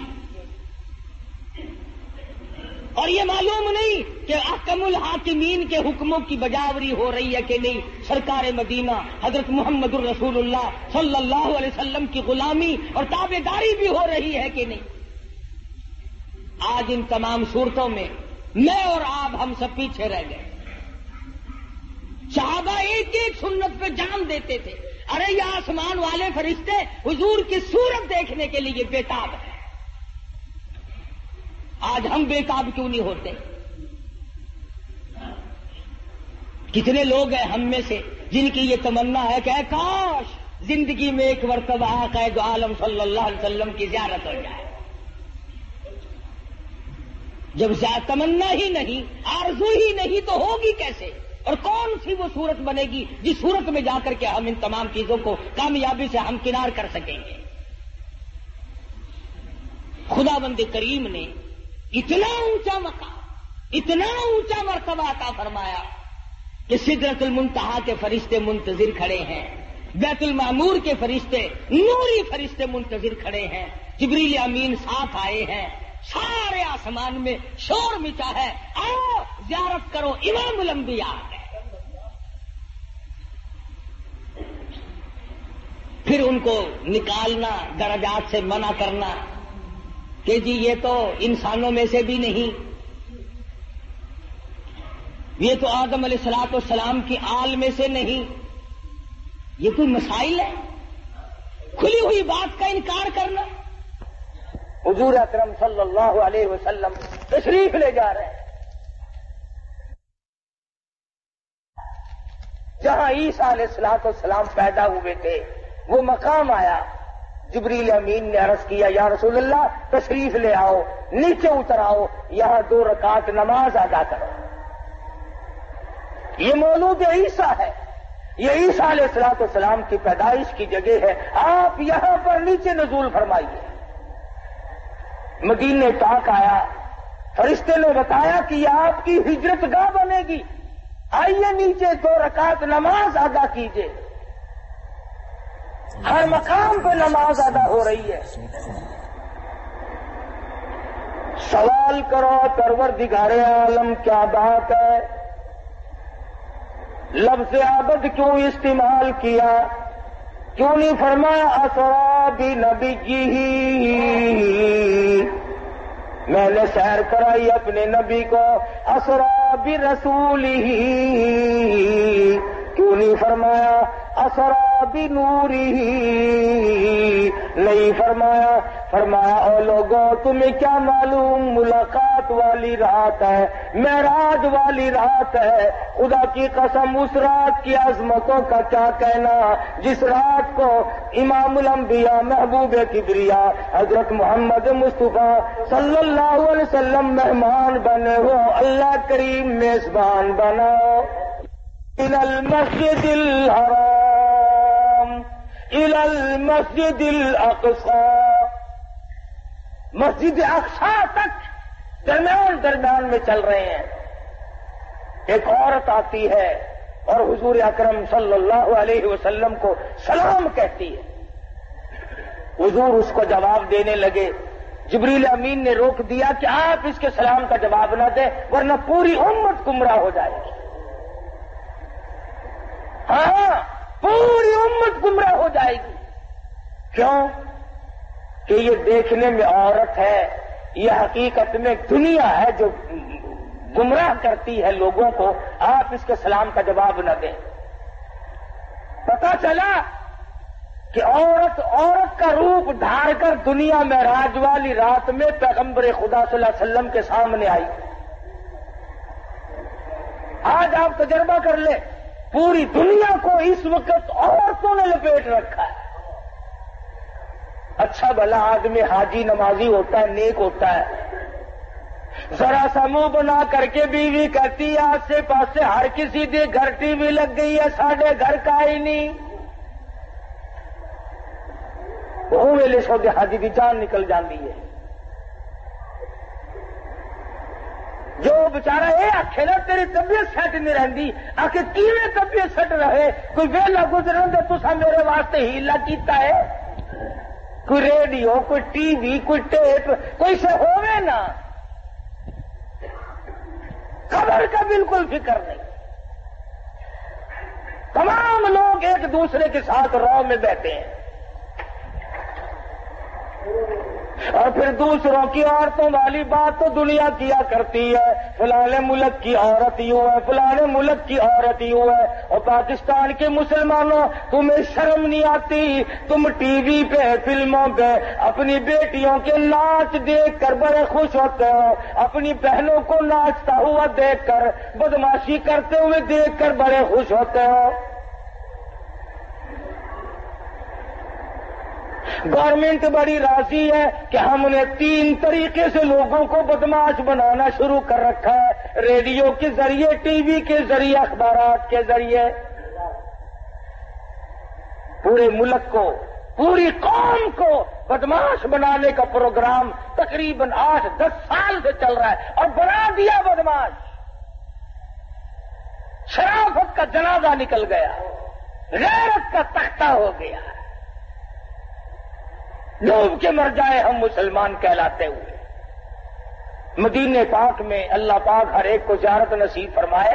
اور یہ معلوم نہیں کہ احکم الحاکمین کے حکموں کی بجاوری ہو رہی ہے کہ نہیں، سرکار مدینہ حضرت محمد الرسول اللہ صلی اللہ علیہ وسلم کی غلامی اور تابعداری بھی ہو رہی ہے کہ نہیں۔ آج ان تمام صورتوں میں میں اور آپ ہم سب پیچھے رہ گئے۔ صحابہ ایک ایک سنت پہ جان دیتے تھے۔ ارے یہ آسمان والے فرشتے حضور کی صورت دیکھنے کے لیے بےتاب ہیں، آج ہم بےتاب کیوں نہیں ہوتے؟ کتنے لوگ ہیں ہم میں سے جن کی یہ تمنا ہے کہ کاش زندگی میں ایک مرتبہ آقا دو عالم صلی اللہ علیہ وسلم کی زیارت ہو جائے۔ جب تمنا ہی نہیں، آرزو ہی نہیں، تو ہوگی کیسے؟ اور کون سی وہ صورت بنے گی جس صورت میں جا کر کے ہم ان تمام چیزوں کو کامیابی سے ہمکنار کر سکیں گے؟ خداوند کریم نے اتنا اونچا مقام، اتنا اونچا مرتبہ عطا فرمایا کہ سدرۃ المنتہا کے فرشتے منتظر کھڑے ہیں، بیت المعمور کے فرشتے، نوری فرشتے منتظر کھڑے ہیں، جبریل امین ساتھ آئے ہیں، سارے آسمان میں شور مچا ہے، آؤ زیارت کرو، امام الانبیاء ہے۔ پھر ان کو نکالنا، درجات سے منع کرنا کہ جی یہ تو انسانوں میں سے بھی نہیں، یہ تو آدم علیہ الصلوۃ والسلام کی آل میں سے نہیں، یہ کوئی مسائل ہے؟ کھلی ہوئی بات کا انکار کرنا۔ حضور اکرم صلی اللہ علیہ وسلم تشریف لے جا رہے ہیں جہاں عیسیٰ علیہ الصلوۃ والسلام پیدا ہوئے تھے، وہ مقام آیا، جبریل امین نے عرض کیا یا رسول اللہ تشریف لے آؤ، نیچے اتر آؤ، یہاں 2 رکعت نماز ادا کرو۔ یہ مولود عیسیٰ ہے، یہ عیسیٰ علیہ الصلوۃ والسلام کی پیدائش کی جگہ ہے، آپ یہاں پر نیچے نزول فرمائیے۔ مدینے پاک آیا، فرشتے نے بتایا کہ یہ آپ کی ہجرت گاہ بنے گی، آئیے نیچے 2 رکعت نماز ادا کیجیے۔ ہر مقام پہ نماز ادا ہو رہی ہے۔ سوال کرو پروردگار عالم کیا بات ہے، لفظ عبد کیوں استعمال کیا؟ کیوں نہیں فرمایا اسرا بنبیہ؟ میں نے سیر کرائی اپنے نبی کو، اسرا برسولہ، کیوں نہیں فرمایا اسرا بنورہ؟ نہیں فرمایا۔ فرمایا او لوگوں تمہیں کیا معلوم ملاقات والی رات ہے، معراج والی رات ہے، خدا کی قسم اس رات کی عظمتوں کا کیا کہنا، جس رات کو امام الانبیاء محبوب کبریا حضرت محمد مصطفیٰ صلی اللہ علیہ وسلم مہمان بنے ہو، اللہ کریم میزبان بناؤ۔ الى المسجد الحرام الى المسجد الاقصى، مسجد اقصی تک درمیان میں چل رہے ہیں۔ ایک عورت آتی ہے اور حضور اکرم صلی اللہ علیہ وسلم کو سلام کہتی ہے۔ حضور اس کو جواب دینے لگے، جبریل امین نے روک دیا کہ آپ اس کے سلام کا جواب نہ دیں ورنہ پوری امت گمراہ ہو جائے گی۔ ہاں پوری امت گمراہ ہو جائے گی۔ کیوں؟ کہ یہ دیکھنے میں عورت ہے، یہ حقیقت میں دنیا ہے جو گمراہ کرتی ہے لوگوں کو، آپ اس کے سلام کا جواب نہ دیں۔ پتا چلا کہ عورت کا روپ دھار کر دنیا میں معراج والی رات میں پیغمبر خدا صلی اللہ علیہ وسلم کے سامنے آئی۔ آج آپ تجربہ کر لیں، پوری دنیا کو اس وقت عورتوں نے لپیٹ رکھا ہے۔ اچھا بھلا آدمی حاجی نمازی ہوتا ہے، نیک ہوتا ہے، ذرا سا منہ بنا کر کے بیوی کہتی ہے آسے پاسے ہر کسی دے گھر ٹی وی لگ گئی ہے، ساڈے گھر کا ہی نہیں، وہ ویلے سو حاجی کی جان نکل جاتی ہے۔ جو بچارا یہ آخے نا تیری طبیعت سیٹ نہیں رہتی، آخر کیویں طبیعت سیٹ رہے، کوئی ویلا گزرن دے تسا میرے واسطے ہیلا کیتا ہے، کوئی ریڈیو، کوئی ٹی وی، کوئی ٹیپ، کوئی سے ہوئے نا، خبر کا بالکل فکر نہیں۔ تمام لوگ ایک دوسرے کے ساتھ رو میں بیٹھے ہیں، اور پھر دوسروں کی عورتوں والی بات تو دنیا کیا کرتی ہے، فلاں ملک کی عورت یوں ہے، فلاں ملک کی عورت یوں ہے، اور پاکستان کے مسلمانوں تمہیں شرم نہیں آتی، تم ٹی وی پہ فلموں پہ اپنی بیٹیوں کے ناچ دیکھ کر بڑے خوش ہوتے ہو، اپنی بہنوں کو ناچتا ہوا دیکھ کر، بدماشی کرتے ہوئے دیکھ کر بڑے خوش ہوتے ہو۔ گورنمنٹ بڑی راضی ہے کہ ہم نے 3 طریقے سے لوگوں کو بدماش بنانا شروع کر رکھا ہے، ریڈیو کے ذریعے، ٹی وی کے ذریعے، اخبارات کے ذریعے، پورے ملک کو، پوری قوم کو بدماش بنانے کا پروگرام تقریباً 8-10 سال سے چل رہا ہے، اور بنا دیا بدماش، شرافت کا جنازہ نکل گیا، غیرت کا تختہ ہو گیا، ڈوب کے مر جائے ہم مسلمان کہلاتے ہوئے۔ مدینے پاک میں اللہ پاک ہر ایک کو زیارت نصیب فرمائے،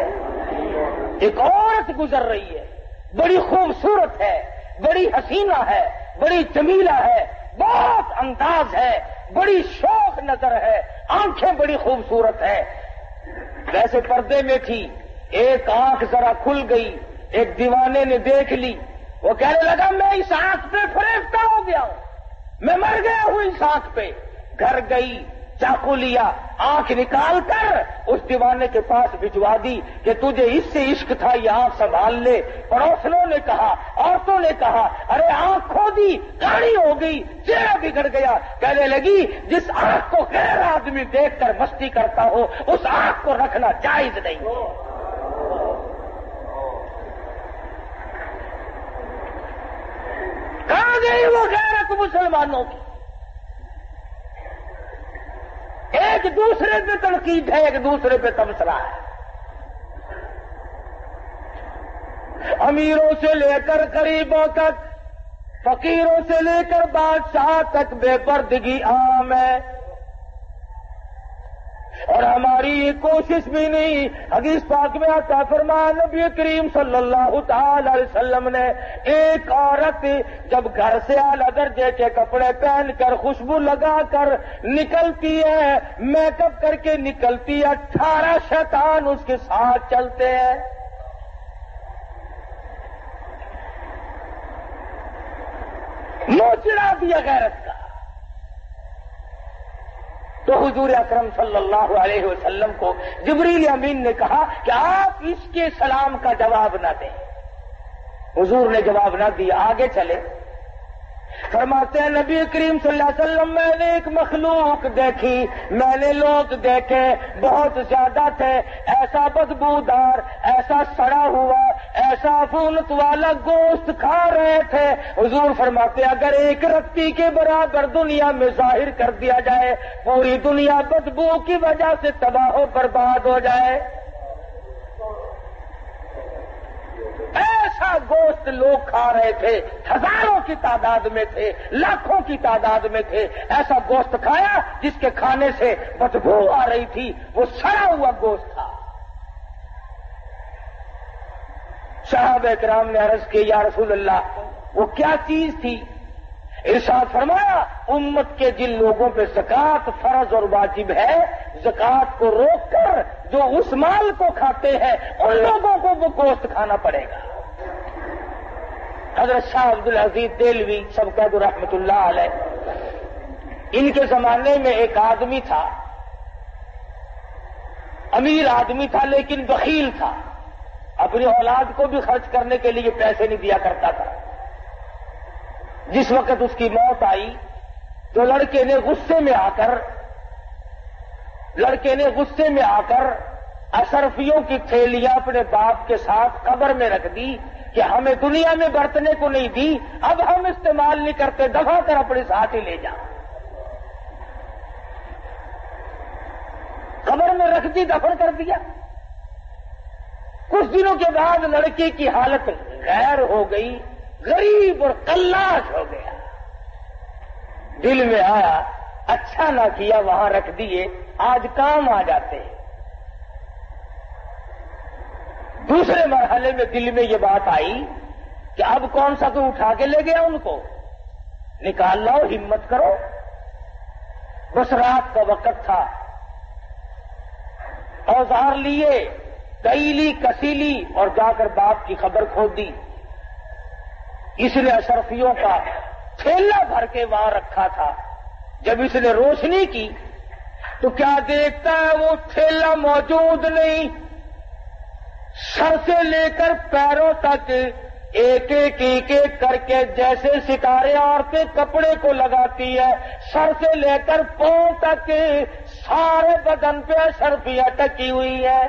ایک عورت گزر رہی ہے، بڑی خوبصورت ہے، بڑی حسینہ ہے، بڑی جمیلہ ہے، بہت انداز ہے، بڑی شوخ نظر ہے، آنکھیں بڑی خوبصورت ہے، ویسے پردے میں تھی، ایک آنکھ ذرا کھل گئی، ایک دیوانے نے دیکھ لی، وہ کہنے لگا میں اس آنکھ پہ فریفتہ ہو گیا ہوں، میں مر گیا ہوں اس آنکھ پہ۔ گھر گئی، چاقو لیا، آنکھ نکال کر اس دیوانے کے پاس بھجوا دی کہ تجھے اس سے عشق تھا، یہ آنکھ سنبھال لے۔ پڑوسنوں نے کہا، عورتوں نے کہا، ارے آنکھ کھو دی، کاڑی ہو گئی، چہرہ بگڑ گیا۔ کہنے لگی جس آنکھ کو غیر آدمی دیکھ کر مستی کرتا ہو اس آنکھ کو رکھنا جائز نہیں۔ کہاں گئی وہ غیرت مسلمانوں کی؟ ایک دوسرے پہ تنقید ہے، ایک دوسرے پہ تبصرہ ہے، امیروں سے لے کر غریبوں تک، فقیروں سے لے کر بادشاہ تک بے پردگی عام ہے، اور ہماری یہ کوشش بھی نہیں۔ حدیث پاک میں آتا فرمایا نبی کریم صلی اللہ تعالی علیہ وسلم نے، ایک عورت جب گھر سے اعلیٰ درجے کے کپڑے پہن کر خوشبو لگا کر نکلتی ہے، میک اپ کر کے نکلتی ہے، 18 شیطان اس کے ساتھ چلتے ہیں۔ منہ چڑھا دیا غیرت کا۔ تو حضور اکرم صلی اللہ علیہ وسلم کو جبریل امین نے کہا کہ آپ اس کے سلام کا جواب نہ دیں۔ حضور نے جواب نہ دیا، آگے چلے۔ فرماتے ہیں نبی کریم صلی اللہ علیہ وسلم میں نے ایک مخلوق دیکھی، میں نے لوگ دیکھے بہت زیادہ تھے، ایسا بدبودار، ایسا سڑا ہوا، ایسا عفونت والا گوشت کھا رہے تھے۔ حضور فرماتے ہیں اگر ایک رتی کے برابر دنیا میں ظاہر کر دیا جائے، پوری دنیا بدبو کی وجہ سے تباہ و برباد ہو جائے۔ ایسا گوشت لوگ کھا رہے تھے، ہزاروں کی تعداد میں تھے، لاکھوں کی تعداد میں تھے، ایسا گوشت کھایا جس کے کھانے سے بدبو آ رہی تھی، وہ سڑا ہوا گوشت تھا۔ صحابہ کرام نے عرض کی یا رسول اللہ وہ کیا چیز تھی؟ ارشاد فرمایا امت کے جن لوگوں پہ زکوٰۃ فرض اور واجب ہے، زکوٰۃ کو روک کر جو اس مال کو کھاتے ہیں ان لوگوں کو وہ گوشت کھانا پڑے گا۔ حضرت شاہ عبد العزیز دہلوی سب کہہ دو رحمت اللہ علیہ، ان کے زمانے میں ایک آدمی تھا، امیر آدمی تھا لیکن بخیل تھا، اپنی اولاد کو بھی خرچ کرنے کے لیے پیسے نہیں دیا کرتا تھا۔ جس وقت اس کی موت آئی تو لڑکے نے غصے میں آ کر اشرفیوں کی تھیلیاں اپنے باپ کے ساتھ قبر میں رکھ دی کہ ہمیں دنیا میں برتنے کو نہیں دی، اب ہم استعمال نہیں کرتے، دفع کر اپنے ساتھ ہی لے جا۔ قبر میں رکھ دی، دفن کر دیا۔ کچھ دنوں کے بعد لڑکی کی حالت غیر ہو گئی، غریب اور قلاش ہو گیا۔ دل میں آیا اچھا نہ کیا وہاں رکھ دیے، آج کام آ جاتے ہیں۔ دوسرے مرحلے میں دل میں یہ بات آئی کہ اب کون سا تو اٹھا کے لے گیا ان کو، نکال لاؤ، ہمت کرو۔ بس رات کا وقت تھا، اوزار لیے، کیلی کسیلی اور جا کر باپ کی خبر کھود دی۔ اس نے اشرفیوں کا تھیلا بھر کے وہاں رکھا تھا۔ جب اس نے روشنی کی تو کیا دیکھتا ہے، وہ تھیلا موجود نہیں۔ سر سے لے کر پیروں تک ایک ایک کر کے جیسے ستارے عورتیں کپڑے کو لگاتی ہے، سر سے لے کر پاؤں تک سارے بدن پہ اشرفیاں ٹکی ہوئی ہے۔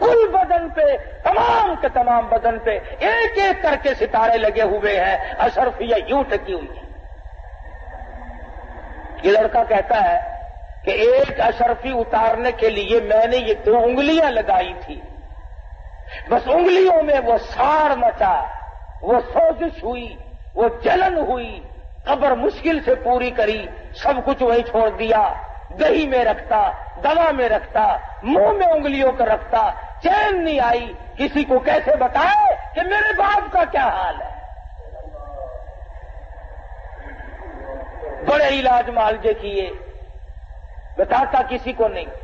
کل بدن پہ، تمام کے تمام بدن پہ ایک ایک کر کے ستارے لگے ہوئے ہیں، اشرفیاں یوں ٹکی ہوئی ہیں۔ یہ لڑکا کہتا ہے کہ ایک اشرفی اتارنے کے لیے میں نے یہ 2 انگلیاں لگائی تھی، بس انگلیوں میں وہ ساڑ مچا، وہ سوزش ہوئی، وہ جلن ہوئی، قبر مشکل سے پوری کری، سب کچھ وہیں چھوڑ دیا، دہی میں رکھتا، دوا میں رکھتا، منہ میں انگلیوں کو رکھتا، چین نہیں آئی۔ کسی کو کیسے بتائے کہ میرے باپ کا کیا حال ہے؟ بڑے علاج معالجے کیے، بتاتا کسی کو نہیں۔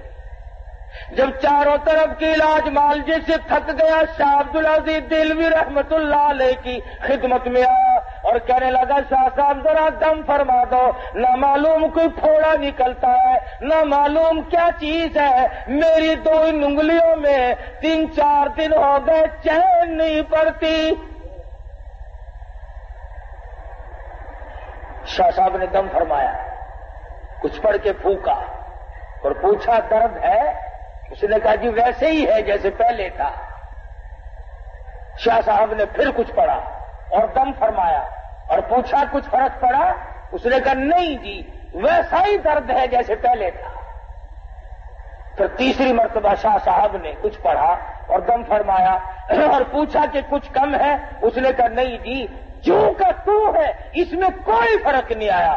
جب چاروں طرف کے علاج معالجے سے تھک گیا، شاہ عبدالعزیز دہلوی رحمت اللہ علیہ کی خدمت میں آیا اور کہنے لگا، شاہ صاحب ذرا دم فرما دو، نہ معلوم کوئی پھوڑا نکلتا ہے، نہ معلوم کیا چیز ہے، میری 2 انگلیوں میں 3-4 دن ہو گئے چین نہیں پڑتی۔ شاہ صاحب نے دم فرمایا، کچھ پڑھ کے پھونکا اور پوچھا درد ہے؟ اس نے کہا جی ویسے ہی ہے جیسے پہلے تھا۔ شاہ صاحب نے پھر کچھ پڑھا اور دم فرمایا اور پوچھا کچھ فرق پڑا؟ اس نے کہا نہیں جی ویسا ہی درد ہے جیسے پہلے تھا۔ پھر تیسری مرتبہ شاہ صاحب نے کچھ پڑھا اور دم فرمایا اور پوچھا کہ کچھ کم ہے؟ اس نے کہا نہیں جی جو کا تو ہے، اس میں کوئی فرق نہیں آیا۔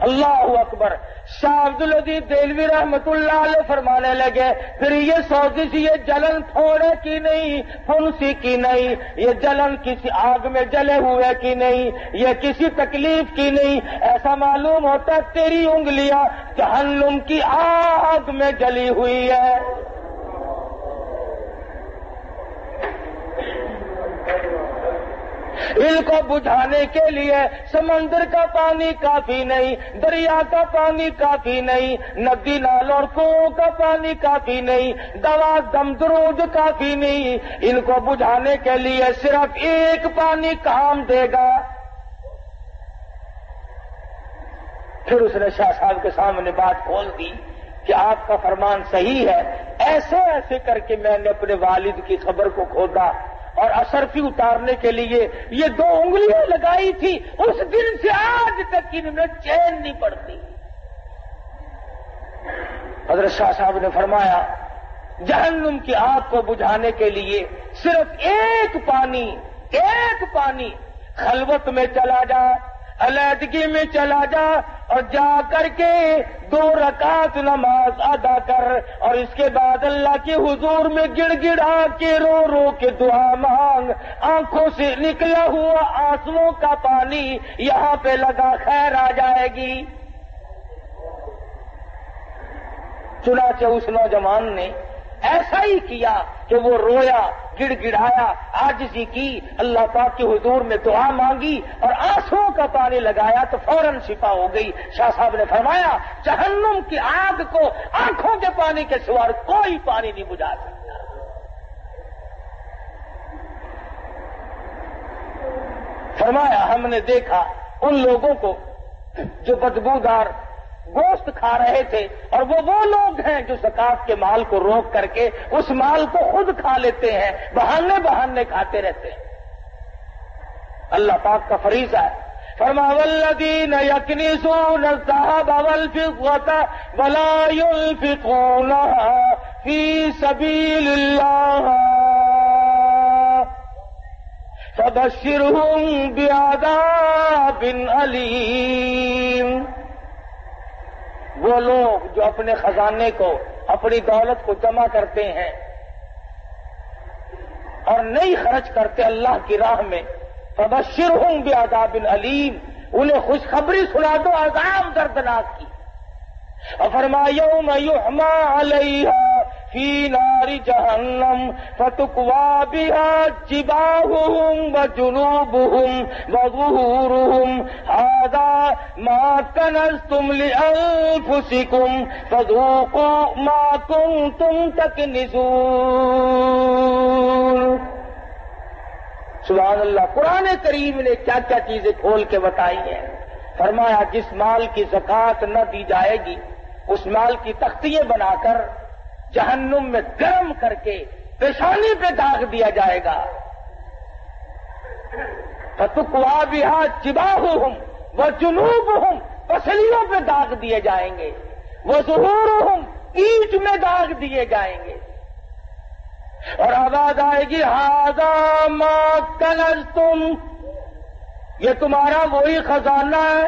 اللہ اکبر۔ شاہ عبدالعزیز دہلوی رحمت اللہ علیہ فرمانے لگے، پھر یہ سوزش، یہ جلن تھوڑے کی نہیں، پھنسی کی نہیں، یہ جلن کسی آگ میں جلے ہوئے کی نہیں، یہ کسی تکلیف کی نہیں، ایسا معلوم ہوتا تیری انگلیاں جہنم کی آگ میں جلی ہوئی ہے۔ ان کو بجھانے کے لیے سمندر کا پانی کافی نہیں، دریا کا پانی کافی نہیں، ندی نالوں اور کنووں کا پانی کافی نہیں، دوا دم درود کافی نہیں، ان کو بجھانے کے لیے صرف ایک پانی کام دے گا۔ پھر اس نے شاہ صاحب کے سامنے بات کھول دی کہ آپ کا فرمان صحیح ہے، ایسے ایسے کر کے میں نے اپنے والد کی خبر کو کھودا اور اشرفی اتارنے کے لیے یہ 2 انگلیاں لگائی تھی، اس دن سے آج تک ان میں چین نہیں پڑتی۔ حضرت شاہ صاحب نے فرمایا جہنم کی آگ کو بجھانے کے لیے صرف ایک پانی خلوت میں چلا جا، علیحدگی میں چلا جا اور جا کر کے 2 رکعت نماز ادا کر اور اس کے بعد اللہ کے حضور میں گڑ گڑا کے رو رو کے دعا مانگ، آنکھوں سے نکلا ہوا آنسوؤں کا پانی یہاں پہ لگا، خیر آ جائے گی۔ چنانچہ اس نوجوان نے ایسا ہی کیا کہ وہ رویا، گڑ گڑایا، عاجزی کی، اللہ پاک کے حضور میں دعا مانگی اور آنسوؤں کا پانی لگایا تو فوراً شفا ہو گئی۔ شاہ صاحب نے فرمایا جہنم کی آگ کو آنکھوں کے پانی کے سوا کوئی پانی نہیں بجھا سکتا۔ فرمایا ہم نے دیکھا ان لوگوں کو جو بدبودار گوشت کھا رہے تھے، اور وہ لوگ ہیں جو زکات کے مال کو روک کر کے اس مال کو خود کھا لیتے ہیں، بہانے کھاتے رہتے ہیں۔ اللہ پاک کا فریضہ ہے، فرمایا والذین یکنزون الذهب والفضة ولا ينفقونها فی سبیل اللہ فبشرهم بعذاب علیم۔ وہ لوگ جو اپنے خزانے کو، اپنی دولت کو جمع کرتے ہیں اور نہیں خرچ کرتے اللہ کی راہ میں، فبشرهم بعذاب علیم، انہیں خوشخبری سنا دو عذاب دردناک کی۔ اور فرمایا یوم یحمى علیہا فی نار جہنم فتکوی بها جباہهم وجنوبهم وظہورهم ھذا ما کنزتم لانفسکم فذوقوا ما کنتم تکنزون۔ سبحان اللہ، قرآن کریم نے کیا کیا چیزیں کھول کے بتائی ہیں۔ فرمایا جس مال کی زکوٰۃ نہ دی جائے گی اس مال کی تختیاں بنا کر جہنم میں گرم کر کے پیشانی پہ داغ دیا جائے گا۔ فتکوی بها جباہهم وجنوبهم، پسلیوں پہ داغ دیے جائیں گے، وظہورهم، اینٹ میں داغ دیے جائیں گے، اور آواز آئے گی ھذا ما کنزتم، یہ تمہارا وہی خزانہ ہے،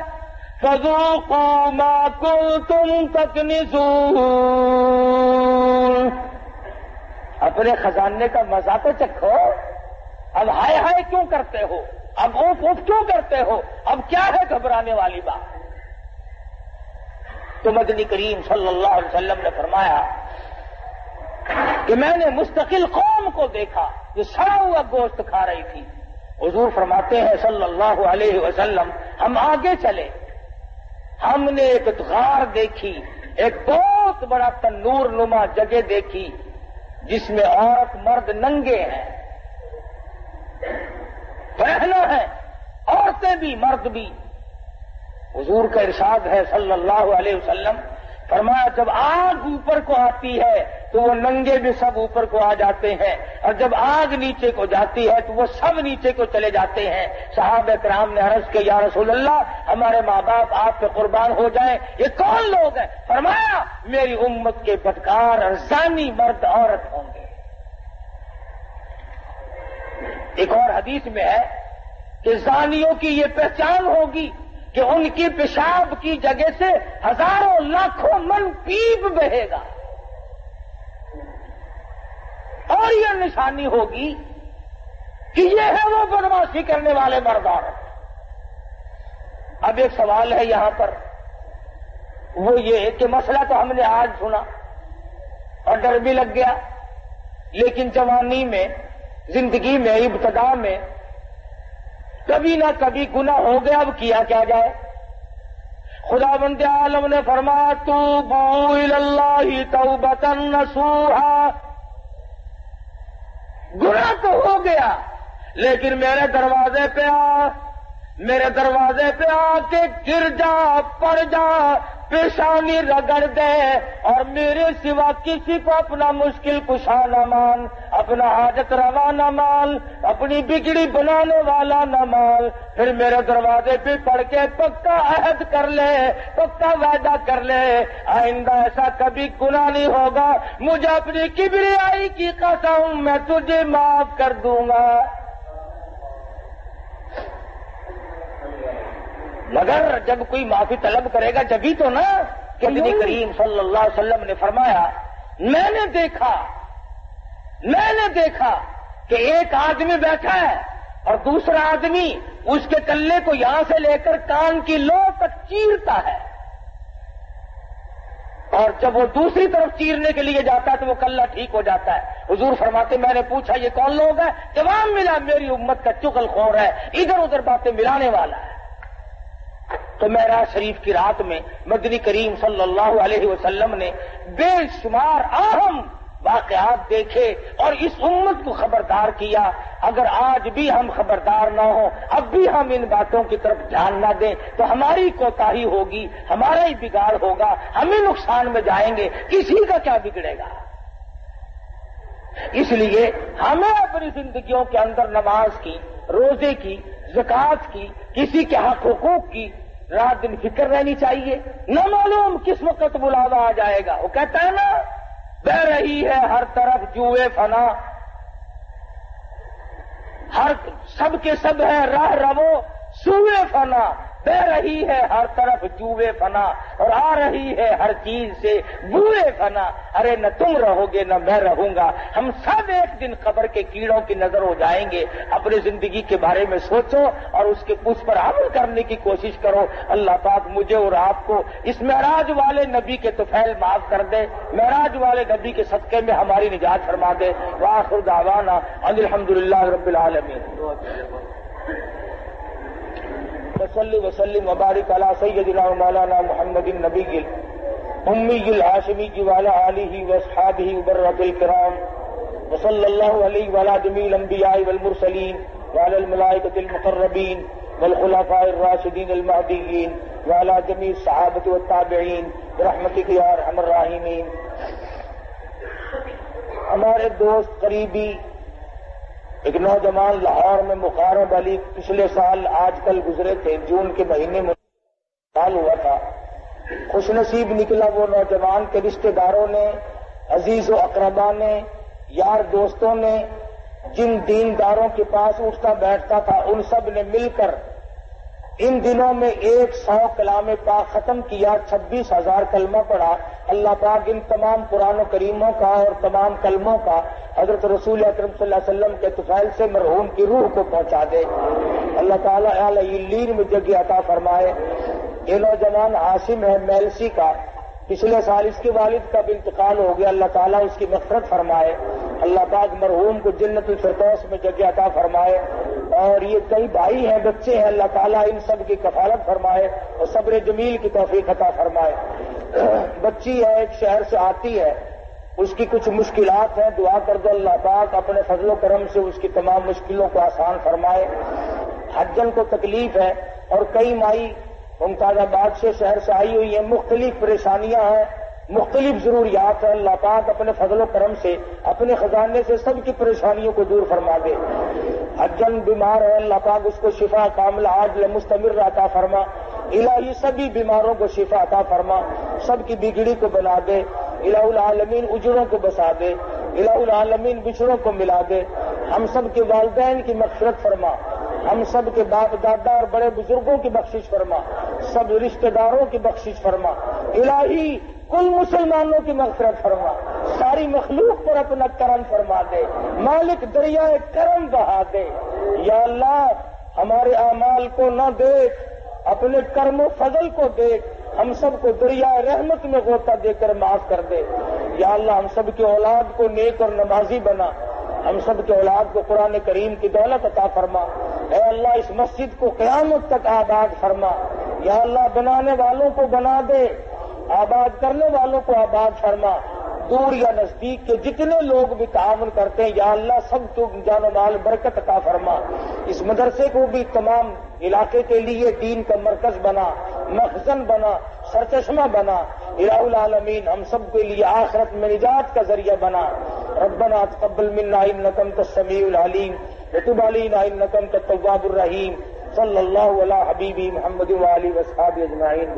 فذوقوا ما کنتم تکنزون، اپنے خزانے کا مزہ تو چکھو، اب ہائے ہائے کیوں کرتے ہو، اب اوف اوف کیوں کرتے ہو، اب کیا ہے گھبرانے والی بات۔ تو مدنی کریم صلی اللہ علیہ وسلم نے فرمایا کہ میں نے مستقل قوم کو دیکھا جو سڑا ہوا گوشت کھا رہی تھی۔ حضور فرماتے ہیں صلی اللہ علیہ وسلم، ہم آگے چلے، ہم نے ایک غار دیکھی، ایک بہت بڑا تنور نما جگہ دیکھی جس میں عورت مرد ننگے ہیں، بہنیں ہیں، عورتیں بھی مرد بھی۔ حضور کا ارشاد ہے صلی اللہ علیہ وسلم، فرمایا جب آگ اوپر کو آتی ہے تو وہ ننگے بھی سب اوپر کو آ جاتے ہیں، اور جب آگ نیچے کو جاتی ہے تو وہ سب نیچے کو چلے جاتے ہیں۔ صحابہ کرام نے عرض کیا یا رسول اللہ، ہمارے ماں باپ آپ پہ قربان ہو جائیں، یہ کون لوگ ہیں؟ فرمایا میری امت کے بدکار اور زانی مرد عورت ہوں گے۔ ایک اور حدیث میں ہے کہ زانیوں کی یہ پہچان ہوگی کہ ان کی پیشاب کی جگہ سے ہزاروں لاکھوں من پیپ بہے گا، اور یہ نشانی ہوگی کہ یہ ہے وہ بدماشی کرنے والے مرد عورت۔ اب ایک سوال ہے یہاں پر، وہ یہ کہ مسئلہ تو ہم نے آج سنا اور ڈر بھی لگ گیا، لیکن جوانی میں، زندگی میں، ابتدا میں کبھی نہ کبھی گناہ ہو گیا، اب کیا کیا جائے؟ خداوند عالم نے فرمایا توبوا الی اللہ توبۃ نصوحا، گناہ تو ہو گیا لیکن میرے دروازے پہ آ کے گر جا، پڑ جا، پیشانی رگڑ دے، اور میرے سوا کسی کو اپنا مشکل کشا نہ مان، اپنا حاجت روا نہ مان، اپنی بگڑی بنانے والا نہ مان، پھر میرے دروازے پہ پڑھ کے پکا عہد کر لے، پکا وعدہ کر لے، آئندہ ایسا کبھی گناہ نہیں ہوگا، مجھے اپنی کبریائی کی قسم میں تجھے معاف کر دوں گا۔ مگر جب کوئی معافی طلب کرے گا جبھی تو نا، کہ نبی کریم صلی اللہ علیہ وسلم نے فرمایا میں نے دیکھا کہ ایک آدمی بیٹھا ہے اور دوسرا آدمی اس کے کلے کو یہاں سے لے کر کان کی لو تک چیرتا ہے، اور جب وہ دوسری طرف چیرنے کے لیے جاتا ہے تو وہ کلہ ٹھیک ہو جاتا ہے۔ حضور فرماتے میں نے پوچھا یہ کون لوگ ہیں؟ جواب ملا میری امت کا چغل خور ہے، ادھر ادھر باتیں ملانے والا ہے۔ تو معراج شریف کی رات میں مدنی کریم صلی اللہ علیہ وسلم نے بے شمار اہم واقعات دیکھے اور اس امت کو خبردار کیا. اگر آج بھی ہم خبردار نہ ہوں، اب بھی ہم ان باتوں کی طرف دھیان نہ دیں تو ہماری کوتاہی ہوگی، ہمارا ہی بگاڑ ہوگا، ہم ہی نقصان میں جائیں گے، کسی کا کیا بگڑے گا. اس لیے ہمیں اپنی زندگیوں کے اندر نماز کی، روزے کی، زکوٰۃ کی، کسی کے حق حقوق کی رات دن فکر رہنی چاہیے. نہ معلوم کس وقت بلاوا آ جائے گا. وہ کہتا ہے نا، بہ رہی ہے ہر طرف جوئے فنا، ہر سب کے سب ہے راہ رو سوئے فنا، بہ رہی ہے ہر طرف جوئے فنا اور آ رہی ہے ہر چیز سے بوئے فنا. ارے نہ تم رہو گے نہ میں رہوں گا، ہم سب ایک دن قبر کے کیڑوں کی نظر ہو جائیں گے. اپنی زندگی کے بارے میں سوچو اور اس پر عمل کرنے کی کوشش کرو. اللہ پاک مجھے اور آپ کو اس معراج والے نبی کے طفیل معاف کر دے، معراج والے نبی کے صدقے میں ہماری نجات فرما دے. وآخر دعوانا ان الحمدللہ رب العالمین. وصلی وسلم وبارک علی سیدنا و مولانا محمد النبی امی الہاشمی وعلی آلہ واصحابہ وبرۃ الکرام وصلی اللہ علیہ وعلی جمیع الانبیاء والمرسلین وعلی الملائکۃ المقربین والخلفاء الراشدین المہدیین وعلی جمیع الصحابۃ والتابعین برحمتک یا ارحم الراحمین. ہمارے دوست قریبی ایک نوجوان لاہور میں مقارب علی پچھلے سال آج کل گزرے تھے، جون کے مہینے میں سال ہوا تھا. خوش نصیب نکلا وہ نوجوان کے رشتہ داروں نے، عزیز و اقربا نے، یار دوستوں نے، جن دینداروں کے پاس اٹھتا بیٹھتا تھا، ان سب نے مل کر ان دنوں میں 100 کلام پاک ختم کیا، 26,000 کلمہ پڑھا. اللہ پاک ان تمام قرآن و کریموں کا اور تمام کلموں کا حضرت رسول اکرم صلی اللہ علیہ وسلم کے طفیل سے مرحوم کی روح کو پہنچا دے. اللہ تعالیٰ اعلی علیین میں جگہ عطا فرمائے. یہ نوجوان عاصم ہے میلسی کا، پچھلے سال اس کے والد کا بھی انتقال ہو گیا. اللہ تعالیٰ اس کی مغفرت فرمائے. اللہ پاک مرحوم کو جنت الفردوس میں جگہ عطا فرمائے. اور یہ کئی بھائی ہیں، بچے ہیں، اللہ تعالیٰ ان سب کی کفالت فرمائے اور صبر جمیل کی توفیق عطا فرمائے. بچی ہے، ایک شہر سے آتی ہے، اس کی کچھ مشکلات ہیں، دعا کر دو اللہ پاک اپنے فضل و کرم سے اس کی تمام مشکلوں کو آسان فرمائے. حجن کو تکلیف ہے اور کئی مائی ممتاز آباد سے شہر سے آئی ہوئی ہیں، مختلف پریشانیاں ہیں، مختلف ضروریات ہیں. اللہ پاک اپنے فضل و کرم سے اپنے خزانے سے سب کی پریشانیوں کو دور فرما دے. حجن بیمار ہے، اللہ پاک اس کو شفا کاملہ عاجل مستمر عطا فرما. الہی سبھی بیماروں کو شفا عطا فرما، سب کی بگڑی کو بنا دے. الہ العالمین اجروں کو بسا دے، الہ العالمین بچھڑوں کو ملا دے. ہم سب کے والدین کی مغفرت فرما، ہم سب کے باپ دادا اور بڑے بزرگوں کی بخشش فرما، سب رشتہ داروں کی بخشش فرما. الہی کل مسلمانوں کی مغفرت فرما، ساری مخلوق پر اپنا کرم فرما دے. مالک دریائے کرم بہا دے. یا اللہ ہمارے اعمال کو نہ دیکھ، اپنے کرم و فضل کو دیکھ، ہم سب کو دریائے رحمت میں غوطہ دے کر معاف کر دے. یا اللہ ہم سب کی اولاد کو نیک اور نمازی بنا، ہم سب کے اولاد کو قرآن کریم کی دولت عطا فرما. اے اللہ اس مسجد کو قیامت تک آباد فرما. یا اللہ بنانے والوں کو بنا دے، آباد کرنے والوں کو آباد فرما. دور یا نزدیک کے جتنے لوگ بھی تعاون کرتے ہیں یا اللہ سب کو جان و مال برکت عطا فرما. اس مدرسے کو بھی تمام علاقے کے لیے دین کا مرکز بنا، مخزن بنا، سرچشمہ بنا. الہ العالمین ہم سب کے لیے آخرت میں نجات کا ذریعہ بنا. ربنا تقبل منا انک انت السمیع العلیم وتب علینا انک انت التواب الرحیم. صلی اللہ علی حبیبی محمد وآلہ وصحبہ اجمعین.